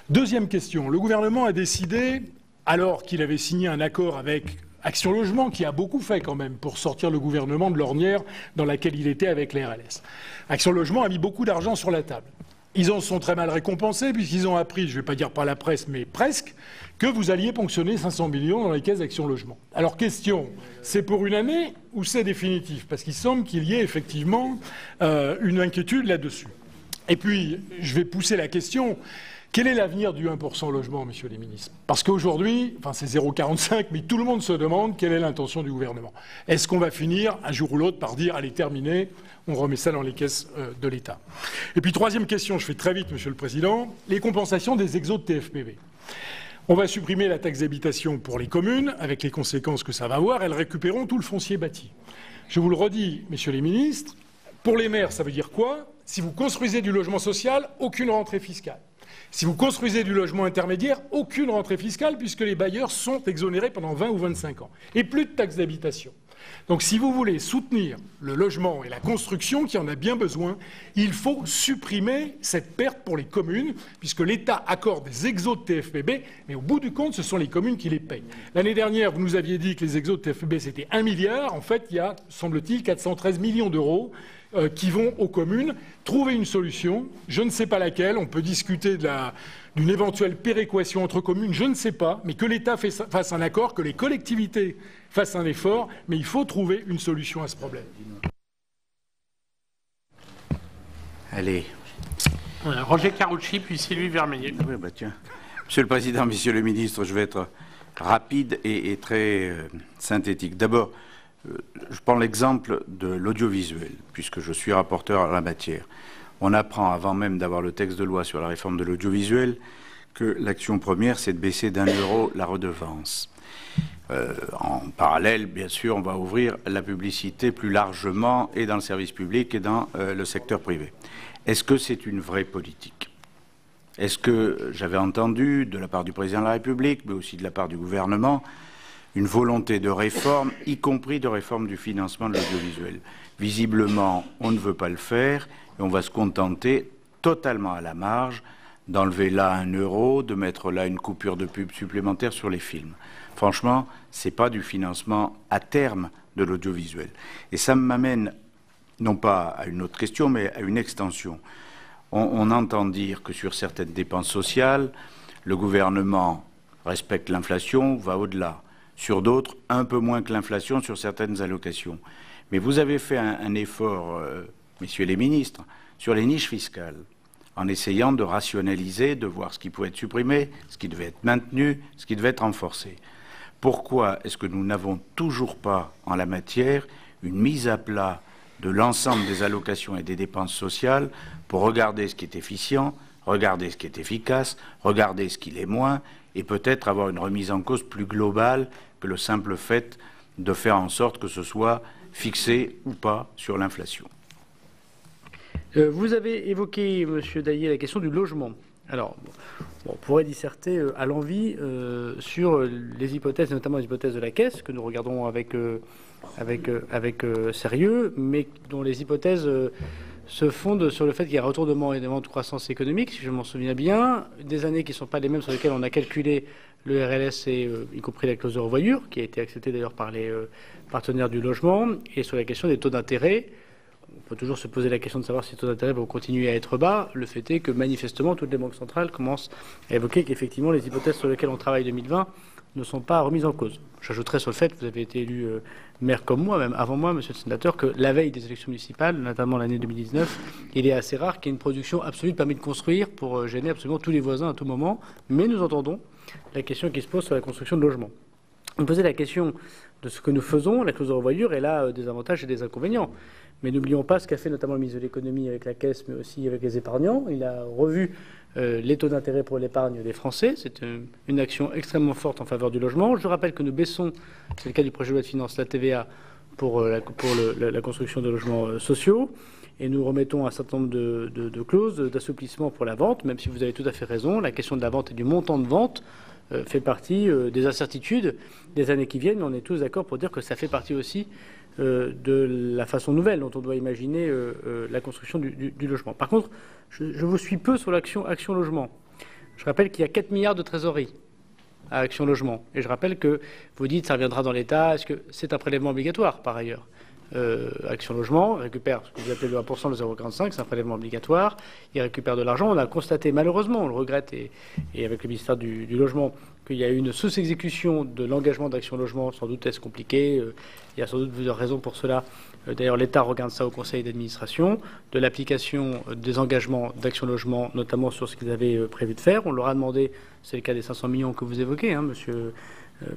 Deuxième question. Le gouvernement a décidé, alors qu'il avait signé un accord avec Action Logement, qui a beaucoup fait quand même pour sortir le gouvernement de l'ornière dans laquelle il était avec les RLS. Action Logement a mis beaucoup d'argent sur la table. Ils en sont très mal récompensés puisqu'ils ont appris, je ne vais pas dire par la presse, mais presque, que vous alliez ponctionner 500 millions dans les caisses d'Action Logement. Alors question, c'est pour une année ou c'est définitif? Parce qu'il semble qu'il y ait effectivement une inquiétude là-dessus. Et puis, je vais pousser la question. Quel est l'avenir du 1% logement, messieurs les ministres? Parce qu'aujourd'hui, enfin c'est 0,45, mais tout le monde se demande quelle est l'intention du gouvernement. Est-ce qu'on va finir, un jour ou l'autre, par dire « allez, terminé, on remet ça dans les caisses de l'État ». Et puis troisième question, je fais très vite, Monsieur le Président, les compensations des exos de TFPB. On va supprimer la taxe d'habitation pour les communes, avec les conséquences que ça va avoir, elles récupéreront tout le foncier bâti. Je vous le redis, messieurs les ministres, pour les maires, ça veut dire quoi? Si vous construisez du logement social, aucune rentrée fiscale. Si vous construisez du logement intermédiaire, aucune rentrée fiscale puisque les bailleurs sont exonérés pendant 20 ou 25 ans. Et plus de taxes d'habitation. Donc si vous voulez soutenir le logement et la construction qui en a bien besoin, il faut supprimer cette perte pour les communes puisque l'État accorde des exos de TFPB, mais au bout du compte, ce sont les communes qui les payent. L'année dernière, vous nous aviez dit que les exos de TFPB, c'était 1 milliard. En fait, il y a, semble-t-il, 413 millions d'euros qui vont aux communes. Trouver une solution, je ne sais pas laquelle, on peut discuter d'une éventuelle péréquation entre communes, je ne sais pas, mais que l'État fasse un accord, que les collectivités fassent un effort, mais il faut trouver une solution à ce problème. Allez. Voilà, Roger Carucci, puis Sylvie Vermeillet. Oui, bah tiens. Monsieur le Président, Monsieur le Ministre, je vais être rapide et très synthétique. D'abord, je prends l'exemple de l'audiovisuel, puisque je suis rapporteur à la matière. On apprend, avant même d'avoir le texte de loi sur la réforme de l'audiovisuel, que l'action première, c'est de baisser d'1 euro la redevance. En parallèle, bien sûr, on va ouvrir la publicité plus largement et dans le service public et dans le secteur privé. Est-ce que c'est une vraie politique? Est-ce que j'avais entendu, de la part du Président de la République, mais aussi de la part du gouvernement, une volonté de réforme, y compris de réforme du financement de l'audiovisuel? Visiblement, on ne veut pas le faire et on va se contenter, totalement à la marge, d'enlever là 1 euro, de mettre là une coupure de pub supplémentaire sur les films. Franchement, ce n'est pas du financement à terme de l'audiovisuel. Et ça m'amène, non pas à une autre question, mais à une extension. On entend dire que sur certaines dépenses sociales, le gouvernement respecte l'inflation, va au-delà. Sur d'autres, un peu moins que l'inflation sur certaines allocations. Mais vous avez fait un effort, messieurs les ministres, sur les niches fiscales, en essayant de rationaliser, de voir ce qui pouvait être supprimé, ce qui devait être maintenu, ce qui devait être renforcé. Pourquoi est-ce que nous n'avons toujours pas, en la matière, une mise à plat de l'ensemble des allocations et des dépenses sociales pour regarder ce qui est efficient, regarder ce qui est efficace, regarder ce qui l'est moins, et peut-être avoir une remise en cause plus globale que le simple fait de faire en sorte que ce soit fixé ou pas sur l'inflation. Vous avez évoqué, Monsieur Dallier, la question du logement. Alors, on pourrait disserter à l'envi sur les hypothèses, notamment les hypothèses de la Caisse, que nous regardons avec sérieux, mais dont les hypothèses se fondent sur le fait qu'il y a un retournement évidemment de croissance économique, si je m'en souviens bien, des années qui ne sont pas les mêmes sur lesquelles on a calculé le RLS, et, y compris la clause de revoyure, qui a été acceptée d'ailleurs par les partenaires du logement, et sur la question des taux d'intérêt. On peut toujours se poser la question de savoir si les taux d'intérêt vont continuer à être bas. Le fait est que manifestement, toutes les banques centrales commencent à évoquer qu'effectivement, les hypothèses sur lesquelles on travaille 2020 ne sont pas remises en cause. J'ajouterai sur le fait que vous avez été élu maire comme moi, même avant moi, monsieur le sénateur, que la veille des élections municipales, notamment l'année 2019, il est assez rare qu'il y ait une production absolue de permis de construire pour gêner absolument tous les voisins à tout moment. Mais nous entendons la question qui se pose sur la construction de logements. On posait la question de ce que nous faisons. La clause de revoyure, elle a des avantages et des inconvénients. Mais n'oublions pas ce qu'a fait notamment le ministre de l'économie avec la Caisse, mais aussi avec les épargnants. Il a revu les taux d'intérêt pour l'épargne des Français. C'est une action extrêmement forte en faveur du logement. Je rappelle que nous baissons, c'est le cas du projet de loi de finances, la TVA pour la construction de logements sociaux. Et nous remettons un certain nombre de clauses d'assouplissement pour la vente, même si vous avez tout à fait raison. La question de la vente et du montant de vente fait partie des incertitudes des années qui viennent. Mais on est tous d'accord pour dire que ça fait partie aussi de la façon nouvelle dont on doit imaginer la construction du logement. Par contre, je vous suis peu sur l'action Action Logement. Je rappelle qu'il y a 4 milliards de trésorerie à Action Logement. Et je rappelle que vous dites que ça reviendra dans l'État. Est-ce que c'est un prélèvement obligatoire, par ailleurs? Action Logement récupère ce que vous appelez le 1%, le 0,45, c'est un prélèvement obligatoire. Il récupère de l'argent. On a constaté, malheureusement, on le regrette, et avec le ministère du Logement, qu'il y a eu une sous-exécution de l'engagement d'Action Logement. Sans doute est-ce compliqué, il y a sans doute plusieurs raisons pour cela. D'ailleurs, l'État regarde ça au conseil d'administration, de l'application des engagements d'Action Logement, notamment sur ce qu'ils avaient prévu de faire. On leur a demandé, c'est le cas des 500 millions que vous évoquez, hein, monsieur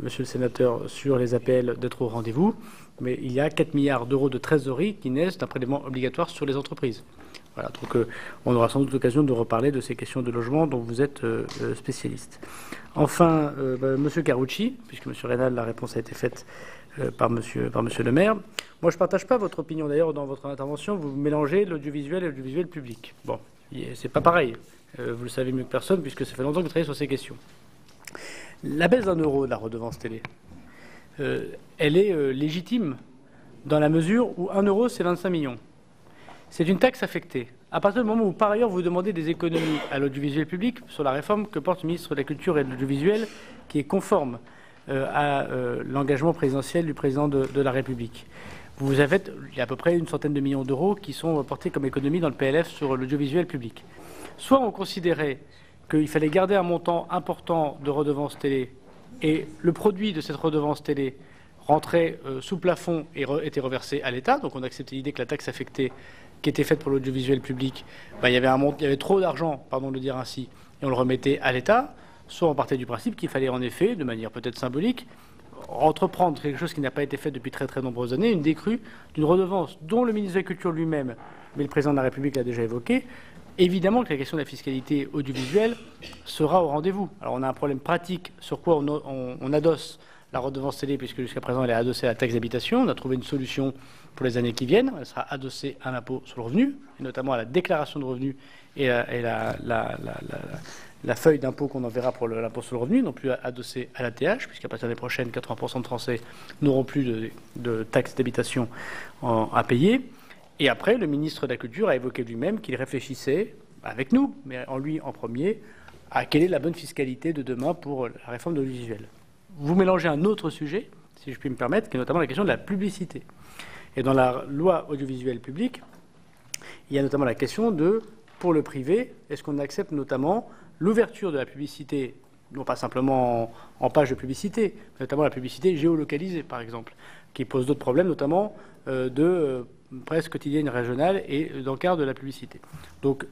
le sénateur, sur les APL, d'être au rendez-vous. Mais il y a 4 milliards d'euros de trésorerie qui naissent d'un prélèvement obligatoire sur les entreprises. Voilà, donc on aura sans doute l'occasion de reparler de ces questions de logement dont vous êtes spécialiste. Enfin, monsieur Carucci, puisque monsieur Reynal, la réponse a été faite par monsieur le maire. Moi, je ne partage pas votre opinion. D'ailleurs, dans votre intervention, vous mélangez l'audiovisuel et l'audiovisuel public. Bon, c'est pas pareil. Vous le savez mieux que personne, puisque ça fait longtemps que vous travaillez sur ces questions. La baisse d'1 euro de la redevance télé, elle est légitime dans la mesure où 1 euro, c'est 25 millions. C'est une taxe affectée. À partir du moment où, par ailleurs, vous demandez des économies à l'audiovisuel public sur la réforme que porte le ministre de la Culture et de l'Audiovisuel, qui est conforme à l'engagement présidentiel du président de la République. Il y a à peu près une centaine de millions d'euros qui sont portés comme économie dans le PLF sur l'audiovisuel public. Soit on considérait qu'il fallait garder un montant important de redevance télé et le produit de cette redevance télé rentrait sous plafond et était reversé à l'État. Donc on acceptait l'idée que la taxe affectée qui était faite pour l'audiovisuel public, il y avait trop d'argent, pardon de le dire ainsi, et on le remettait à l'État. Soit on partait du principe qu'il fallait en effet, de manière peut-être symbolique, entreprendre quelque chose qui n'a pas été fait depuis très très nombreuses années, une décrue d'une redevance dont le ministre de la Culture lui-même, mais le président de la République l'a déjà évoqué. Évidemment que la question de la fiscalité audiovisuelle sera au rendez-vous. Alors on a un problème pratique sur quoi on adosse la redevance télé, puisque jusqu'à présent elle est adossée à la taxe d'habitation. On a trouvé une solution pour les années qui viennent. Elle sera adossée à l'impôt sur le revenu, et notamment à la déclaration de revenus et la feuille d'impôt qu'on enverra pour l'impôt sur le revenu, non plus adossée à la TH, puisqu'à partir des prochaines, 80% de Français n'auront plus de taxe d'habitation à payer. Et après, le ministre de la Culture a évoqué lui-même qu'il réfléchissait, avec nous, mais en lui en premier, à quelle est la bonne fiscalité de demain pour la réforme de l'audiovisuel. Vous mélangez un autre sujet, si je puis me permettre, qui est notamment la question de la publicité. Et dans la loi audiovisuelle publique, il y a notamment la question de, pour le privé, est-ce qu'on accepte notamment l'ouverture de la publicité, non pas simplement en page de publicité, mais notamment la publicité géolocalisée, par exemple, qui pose d'autres problèmes, notamment de presse quotidienne régionale et d'encart de la publicité. Donc,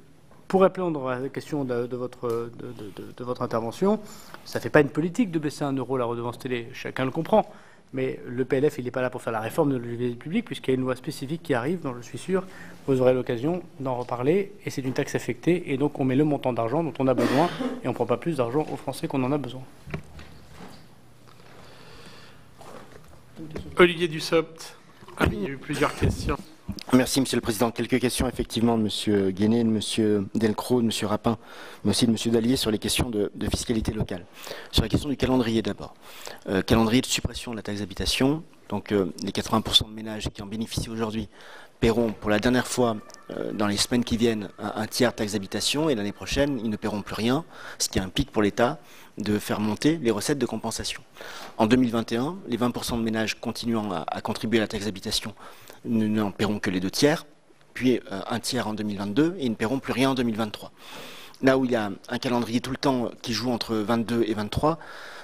pour répondre à la question de votre intervention, ça ne fait pas une politique de baisser 1 euro la redevance télé, chacun le comprend. Mais le PLF, il n'est pas là pour faire la réforme de l'audiovisuel public, puisqu'il y a une loi spécifique qui arrive, dont je suis sûr vous aurez l'occasion d'en reparler, et c'est une taxe affectée, et donc on met le montant d'argent dont on a besoin, et on ne prend pas plus d'argent aux Français qu'on en a besoin. Olivier Dussopt. Il y a eu plusieurs questions. Merci, Monsieur le Président. Quelques questions, effectivement, de M. Guéné, de M. Delcros, de M. Rapin, mais aussi de M. Dallier sur les questions de fiscalité locale. Sur la question du calendrier, d'abord. Calendrier de suppression de la taxe d'habitation. Donc, les 80% de ménages qui en bénéficient aujourd'hui paieront pour la dernière fois, dans les semaines qui viennent, un tiers de taxe d'habitation, et l'année prochaine, ils ne paieront plus rien, ce qui implique pour l'État de faire monter les recettes de compensation. En 2021, les 20% de ménages continuant à contribuer à la taxe d'habitation n'en paieront que les 2 tiers, puis un tiers en 2022, et ils ne paieront plus rien en 2023. Là où il y a un calendrier tout le temps qui joue entre 22 et 23,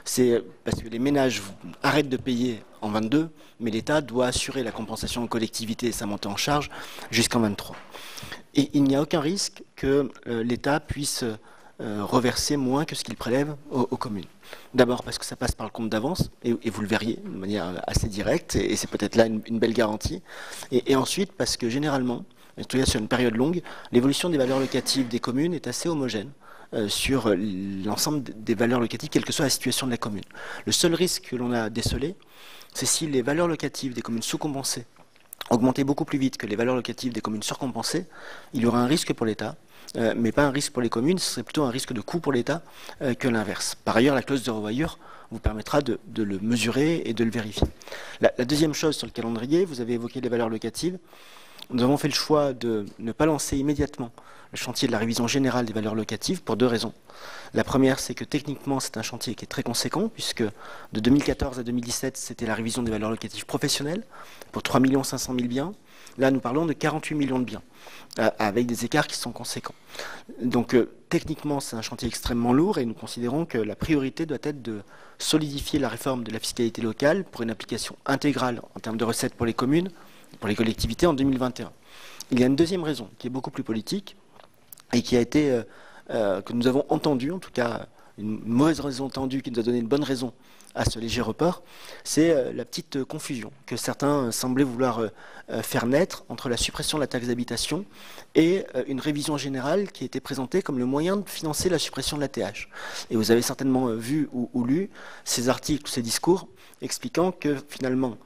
c'est parce que les ménages arrêtent de payer en 22, mais l'État doit assurer la compensation aux collectivités et sa montée en charge jusqu'en 23. Et il n'y a aucun risque que l'État puisse reverser moins que ce qu'il prélève aux communes. D'abord parce que ça passe par le compte d'avance, et vous le verriez de manière assez directe, et c'est peut-être là une belle garantie. Et ensuite parce que généralement, en tout cas sur une période longue, l'évolution des valeurs locatives des communes est assez homogène sur l'ensemble des valeurs locatives, quelle que soit la situation de la commune. Le seul risque que l'on a décelé, c'est si les valeurs locatives des communes sous-compensées augmentaient beaucoup plus vite que les valeurs locatives des communes surcompensées, il y aura un risque pour l'État, mais pas un risque pour les communes, ce serait plutôt un risque de coût pour l'État que l'inverse. Par ailleurs, la clause de revoyure vous permettra de le mesurer et de le vérifier. La deuxième chose sur le calendrier, vous avez évoqué les valeurs locatives. Nous avons fait le choix de ne pas lancer immédiatement le chantier de la révision générale des valeurs locatives pour 2 raisons. La première, c'est que techniquement, c'est un chantier qui est très conséquent, puisque de 2014 à 2017, c'était la révision des valeurs locatives professionnelles pour 3 500 000 biens. Là, nous parlons de 48 millions de biens, avec des écarts qui sont conséquents. Donc, techniquement, c'est un chantier extrêmement lourd et nous considérons que la priorité doit être de solidifier la réforme de la fiscalité locale pour une application intégrale en termes de recettes pour les communes, pour les collectivités en 2021. Il y a une deuxième raison qui est beaucoup plus politique et qui a été, que nous avons entendue, en tout cas une mauvaise raison entendue qui nous a donné une bonne raison à ce léger report, c'est la petite confusion que certains semblaient vouloir faire naître entre la suppression de la taxe d'habitation et une révision générale qui était présentée comme le moyen de financer la suppression de la TH. Et vous avez certainement vu ou lu ces articles, ces discours expliquant que finalement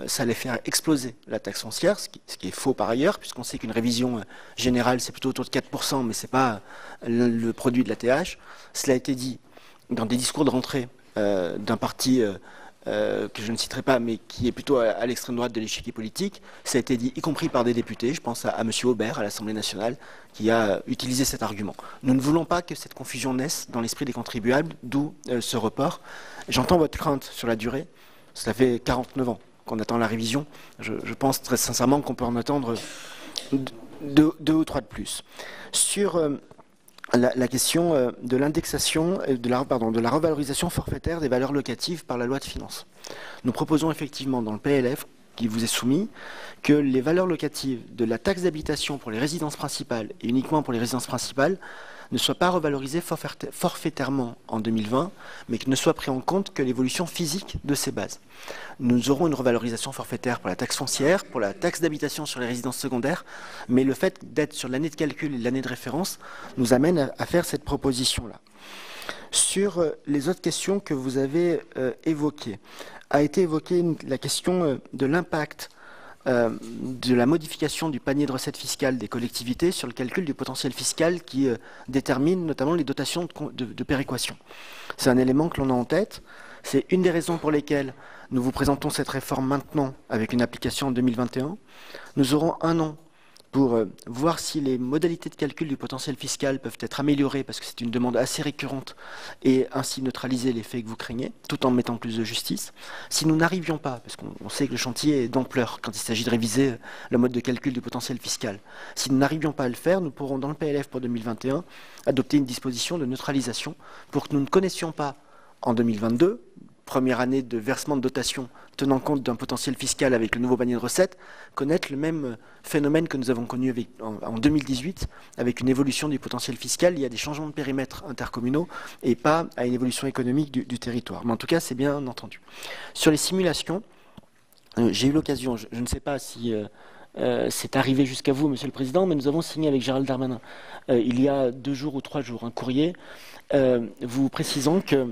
ça allait faire exploser la taxe foncière, ce qui est faux par ailleurs, puisqu'on sait qu'une révision générale c'est plutôt autour de 4%, mais ce n'est pas le produit de la TH. Cela a été dit dans des discours de rentrée d'un parti que je ne citerai pas, mais qui est plutôt à l'extrême droite de l'échiquier politique. Ça a été dit, y compris par des députés, je pense à M. Aubert, à l'Assemblée nationale, qui a utilisé cet argument. Nous ne voulons pas que cette confusion naisse dans l'esprit des contribuables, d'où ce report. J'entends votre crainte sur la durée. Cela fait 49 ans qu'on attend la révision. Je pense très sincèrement qu'on peut en attendre deux ou trois de plus. Sur la question de l'indexation, de la revalorisation forfaitaire des valeurs locatives par la loi de finances. Nous proposons effectivement dans le PLF qui vous est soumis que les valeurs locatives de la taxe d'habitation pour les résidences principales et uniquement pour les résidences principales ne soient pas revalorisées forfaitairement en 2020, mais que ne soit pris en compte que l'évolution physique de ces bases. Nous aurons une revalorisation forfaitaire pour la taxe foncière, pour la taxe d'habitation sur les résidences secondaires, mais le fait d'être sur l'année de calcul et l'année de référence nous amène à faire cette proposition-là. Sur les autres questions que vous avez évoquées, a été évoquée la question de l'impact de la modification du panier de recettes fiscales des collectivités sur le calcul du potentiel fiscal qui détermine notamment les dotations de péréquation. C'est un élément que l'on a en tête. C'est une des raisons pour lesquelles nous vous présentons cette réforme maintenant avec une application en 2021. Nous aurons un an pour voir si les modalités de calcul du potentiel fiscal peuvent être améliorées, parce que c'est une demande assez récurrente, et ainsi neutraliser l'effet que vous craignez, tout en mettant plus de justice. Si nous n'arrivions pas, parce qu'on sait que le chantier est d'ampleur quand il s'agit de réviser le mode de calcul du potentiel fiscal, si nous n'arrivions pas à le faire, nous pourrons dans le PLF pour 2021 adopter une disposition de neutralisation pour que nous ne connaissions pas en 2022, première année de versement de dotation tenant compte d'un potentiel fiscal avec le nouveau panier de recettes, connaître le même phénomène que nous avons connu en 2018 avec une évolution du potentiel fiscal. Il y a des changements de périmètre intercommunaux et pas à une évolution économique du territoire. Mais en tout cas, c'est bien entendu. Sur les simulations, j'ai eu l'occasion, je ne sais pas si c'est arrivé jusqu'à vous, Monsieur le Président, mais nous avons signé avec Gérald Darmanin il y a 2 jours ou 3 jours un courrier vous précisant que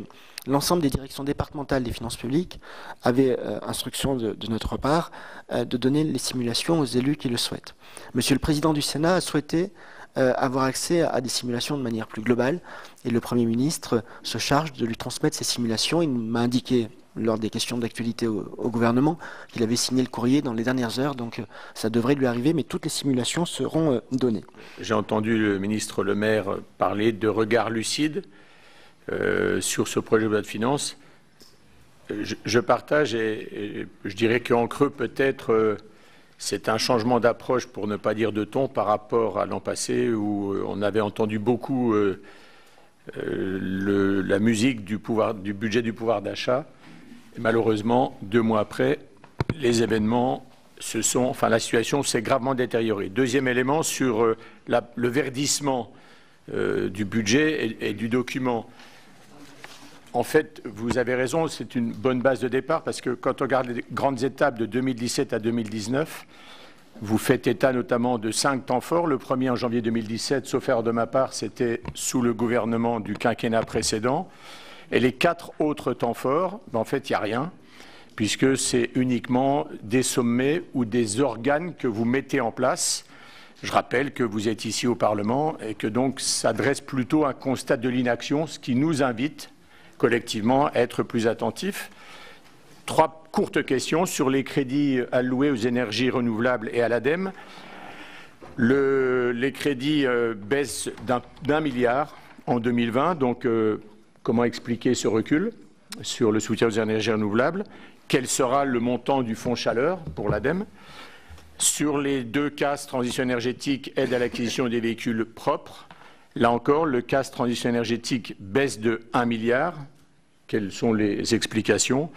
l'ensemble des directions départementales des finances publiques avaient instruction de notre part de donner les simulations aux élus qui le souhaitent. Monsieur le Président du Sénat a souhaité avoir accès à des simulations de manière plus globale et le Premier ministre se charge de lui transmettre ces simulations. Il m'a indiqué lors des questions d'actualité au gouvernement qu'il avait signé le courrier dans les dernières heures, donc ça devrait lui arriver, mais toutes les simulations seront données. J'ai entendu le ministre Le Maire parler de regard lucide sur ce projet de loi de finances. Je partage et je dirais qu'en creux peut-être c'est un changement d'approche pour ne pas dire de ton par rapport à l'an passé où on avait entendu beaucoup la musique du budget du pouvoir d'achat. Et malheureusement, 2 mois après, les événements la situation s'est gravement détériorée. Deuxième élément sur le verdissement du budget et du document. En fait, vous avez raison, c'est une bonne base de départ parce que quand on regarde les grandes étapes de 2017 à 2019, vous faites état notamment de 5 temps forts. Le premier en janvier 2017, sauf erreur de ma part, c'était sous le gouvernement du quinquennat précédent. Et les 4 autres temps forts, en fait, il n'y a rien, puisque c'est uniquement des sommets ou des organes que vous mettez en place. Je rappelle que vous êtes ici au Parlement et que donc ça dresse plutôt un constat de l'inaction, ce qui nous invite collectivement à être plus attentifs. 3 courtes questions sur les crédits alloués aux énergies renouvelables et à l'ADEME. Les crédits baissent d'1 milliard en 2020, donc comment expliquer ce recul sur le soutien aux énergies renouvelables? Quel sera le montant du fonds chaleur pour l'ADEME? Sur les 2 CAS, transition énergétique, aide à l'acquisition des véhicules propres, là encore, le CAS transition énergétique baisse de 1 milliard. Quelles sont les explications?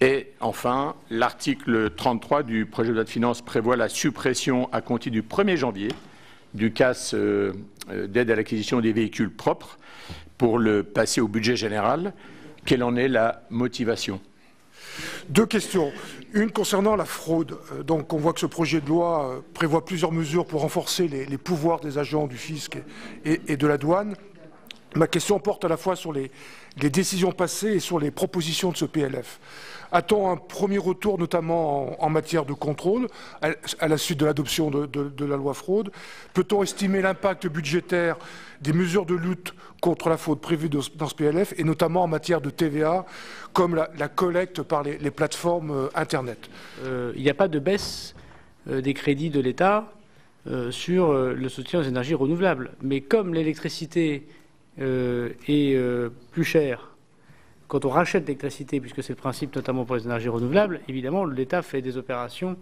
Et enfin, l'article 33 du projet de loi de finances prévoit la suppression à compter du 1er janvier du CAS d'aide à l'acquisition des véhicules propres pour le passer au budget général. Quelle en est la motivation? 2 questions. Une concernant la fraude. Donc on voit que ce projet de loi prévoit plusieurs mesures pour renforcer les pouvoirs des agents du fisc et de la douane. Ma question porte à la fois sur les décisions passées et sur les propositions de ce PLF. A-t-on un premier retour, notamment en matière de contrôle, à la suite de l'adoption de la loi fraude? Peut-on estimer l'impact budgétaire des mesures de lutte contre la fraude prévues dans ce PLF, et notamment en matière de TVA, comme la collecte par les plateformes Internet? Il n'y a pas de baisse des crédits de l'État sur le soutien aux énergies renouvelables. Mais comme l'électricité est plus chère quand on rachète l'électricité, puisque c'est le principe notamment pour les énergies renouvelables, évidemment, l'État fait des opérations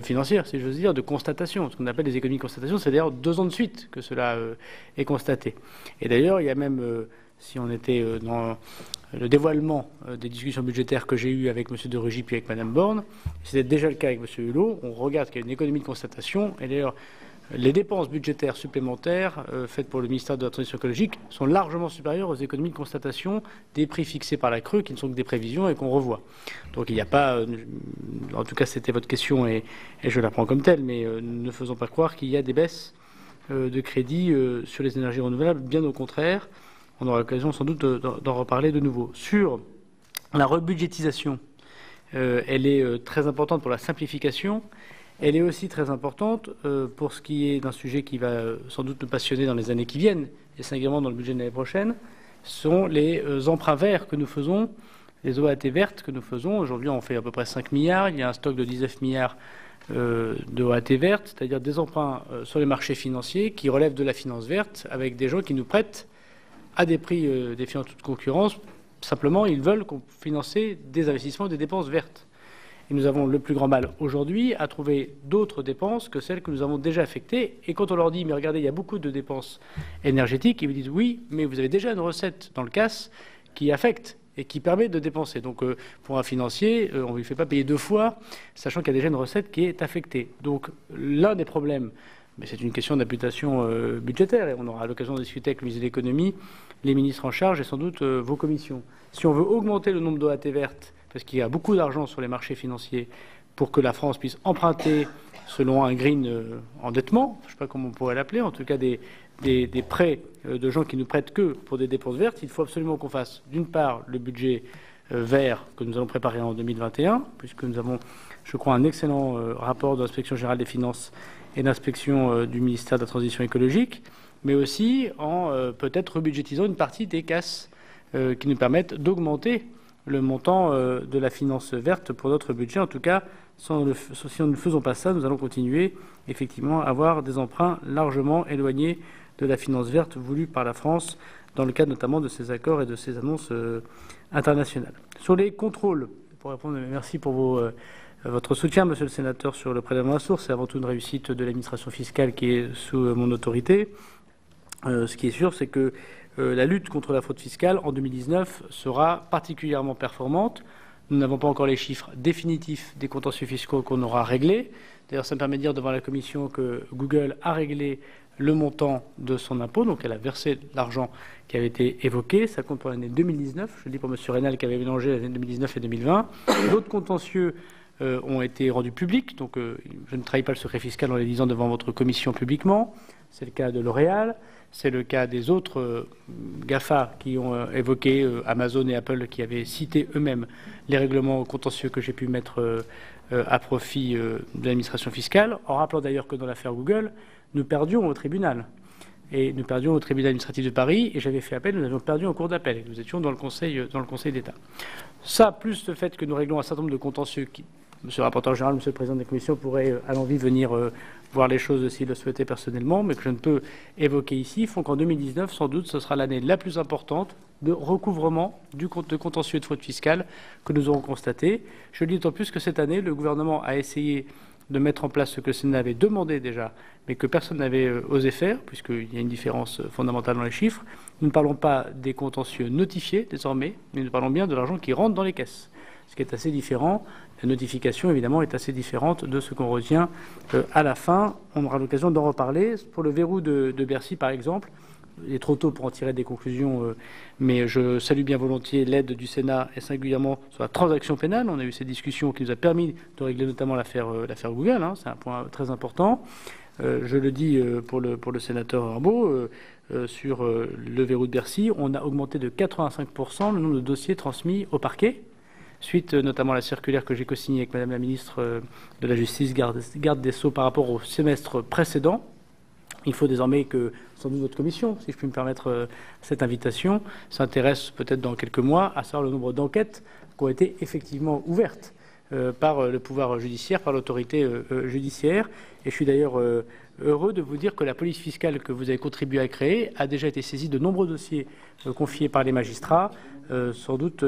financières, si j'ose dire, de constatation. Ce qu'on appelle les économies de constatation, c'est d'ailleurs 2 ans de suite que cela est constaté. Et d'ailleurs, il y a même, si on était dans le dévoilement des discussions budgétaires que j'ai eues avec M. de Rugy puis avec Mme Borne, c'était déjà le cas avec M. Hulot, on regarde qu'il y a une économie de constatation, et d'ailleurs, les dépenses budgétaires supplémentaires faites pour le ministère de la Transition écologique sont largement supérieures aux économies de constatation des prix fixés par la CRE, qui ne sont que des prévisions et qu'on revoit. Donc il n'y a pas, en tout cas c'était votre question et je la prends comme telle, mais ne faisons pas croire qu'il y a des baisses de crédit sur les énergies renouvelables, bien au contraire. On aura l'occasion sans doute d'en reparler de nouveau. Sur la rebudgétisation, elle est très importante pour la simplification. Elle est aussi très importante pour ce qui est d'un sujet qui va sans doute nous passionner dans les années qui viennent, et singulièrement dans le budget de l'année prochaine, sont les emprunts verts que nous faisons, les OAT vertes que nous faisons. Aujourd'hui, on fait à peu près 5 milliards. Il y a un stock de 19 milliards de OAT vertes, c'est-à-dire des emprunts sur les marchés financiers qui relèvent de la finance verte, avec des gens qui nous prêtent à des prix défiant toute concurrence. Simplement, ils veulent financer des investissements, des dépenses vertes. Et nous avons le plus grand mal aujourd'hui à trouver d'autres dépenses que celles que nous avons déjà affectées. Et quand on leur dit, mais regardez, il y a beaucoup de dépenses énergétiques, ils me disent, oui, mais vous avez déjà une recette dans le CAS qui affecte et qui permet de dépenser. Donc, pour un financier, on ne lui fait pas payer 2 fois, sachant qu'il y a déjà une recette qui est affectée. Donc, l'un des problèmes, mais c'est une question d'imputation budgétaire, et on aura l'occasion de discuter avec le ministre de l'économie, les ministres en charge et sans doute vos commissions. Si on veut augmenter le nombre d'OAT vertes, parce qu'il y a beaucoup d'argent sur les marchés financiers pour que la France puisse emprunter selon un green endettement, je ne sais pas comment on pourrait l'appeler, en tout cas des prêts de gens qui nous prêtent que pour des dépenses vertes, il faut absolument qu'on fasse d'une part le budget vert que nous allons préparer en 2021, puisque nous avons, je crois, un excellent rapport de l'Inspection générale des finances et d'inspection du ministère de la Transition écologique, mais aussi en peut-être rebudgétisant une partie des CAS qui nous permettent d'augmenter le montant de la finance verte pour notre budget. En tout cas, si nous ne faisons pas ça, nous allons continuer effectivement à avoir des emprunts largement éloignés de la finance verte voulue par la France, dans le cadre notamment de ces accords et de ces annonces internationales. Sur les contrôles, pour répondre, merci pour votre soutien, monsieur le sénateur, sur le prélèvement à la source. C'est avant tout une réussite de l'administration fiscale qui est sous mon autorité. Ce qui est sûr, c'est que la lutte contre la fraude fiscale en 2019 sera particulièrement performante. Nous n'avons pas encore les chiffres définitifs des contentieux fiscaux qu'on aura réglés. D'ailleurs, ça me permet de dire devant la Commission que Google a réglé le montant de son impôt, donc elle a versé l'argent qui avait été évoqué. Ça compte pour l'année 2019. Je le dis pour M. Reynal qui avait mélangé l'année 2019 et 2020. D'autres contentieux ont été rendus publics, donc je ne trahis pas le secret fiscal en les disant devant votre commission publiquement. C'est le cas de L'Oréal. C'est le cas des autres GAFA qui ont évoqué Amazon et Apple, qui avaient cité eux-mêmes les règlements contentieux que j'ai pu mettre à profit de l'administration fiscale, en rappelant d'ailleurs que dans l'affaire Google, nous perdions au tribunal. Et nous perdions au tribunal administratif de Paris, et j'avais fait appel, nous avions perdu en cour d'appel, et nous étions dans le Conseil d'État. Ça, plus le fait que nous réglons un certain nombre de contentieux qui, monsieur le rapporteur général, monsieur le président de la Commission, pourrait à l'envie venir voir les choses s'il le souhaitait personnellement, mais que je ne peux évoquer ici, font qu'en 2019, sans doute, ce sera l'année la plus importante de recouvrement de contentieux de fraude fiscale que nous aurons constaté. Je le dis d'autant plus que cette année, le gouvernement a essayé de mettre en place ce que le Sénat avait demandé déjà, mais que personne n'avait osé faire, puisqu'il y a une différence fondamentale dans les chiffres. Nous ne parlons pas des contentieux notifiés désormais, mais nous parlons bien de l'argent qui rentre dans les caisses, ce qui est assez différent. La notification, évidemment, est assez différente de ce qu'on retient à la fin. On aura l'occasion d'en reparler. Pour le verrou de Bercy, par exemple, il est trop tôt pour en tirer des conclusions, mais je salue bien volontiers l'aide du Sénat, et singulièrement sur la transaction pénale. On a eu cette discussion qui nous a permis de régler notamment l'affaire Google. C'est un point très important. Je le dis pour le sénateur Rambaud, sur le verrou de Bercy, on a augmenté de 85% le nombre de dossiers transmis au parquet, suite notamment à la circulaire que j'ai co-signée avec Madame la ministre de la Justice, garde des Sceaux, par rapport au semestre précédent. Il faut désormais que, sans doute, votre commission, si je puis me permettre cette invitation, s'intéresse peut-être dans quelques mois à savoir le nombre d'enquêtes qui ont été effectivement ouvertes par le pouvoir judiciaire, par l'autorité judiciaire. Et je suis d'ailleurs heureux de vous dire que la police fiscale que vous avez contribué à créer a déjà été saisie de nombreux dossiers confiés par les magistrats, sans doute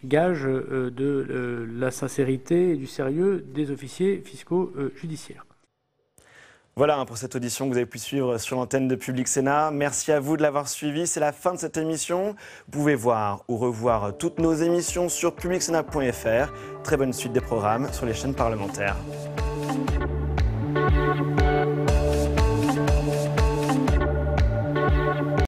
gage de la sincérité et du sérieux des officiers fiscaux judiciaires. Voilà pour cette audition que vous avez pu suivre sur l'antenne de Public Sénat. Merci à vous de l'avoir suivi. C'est la fin de cette émission. Vous pouvez voir ou revoir toutes nos émissions sur publicsénat.fr. Très bonne suite des programmes sur les chaînes parlementaires.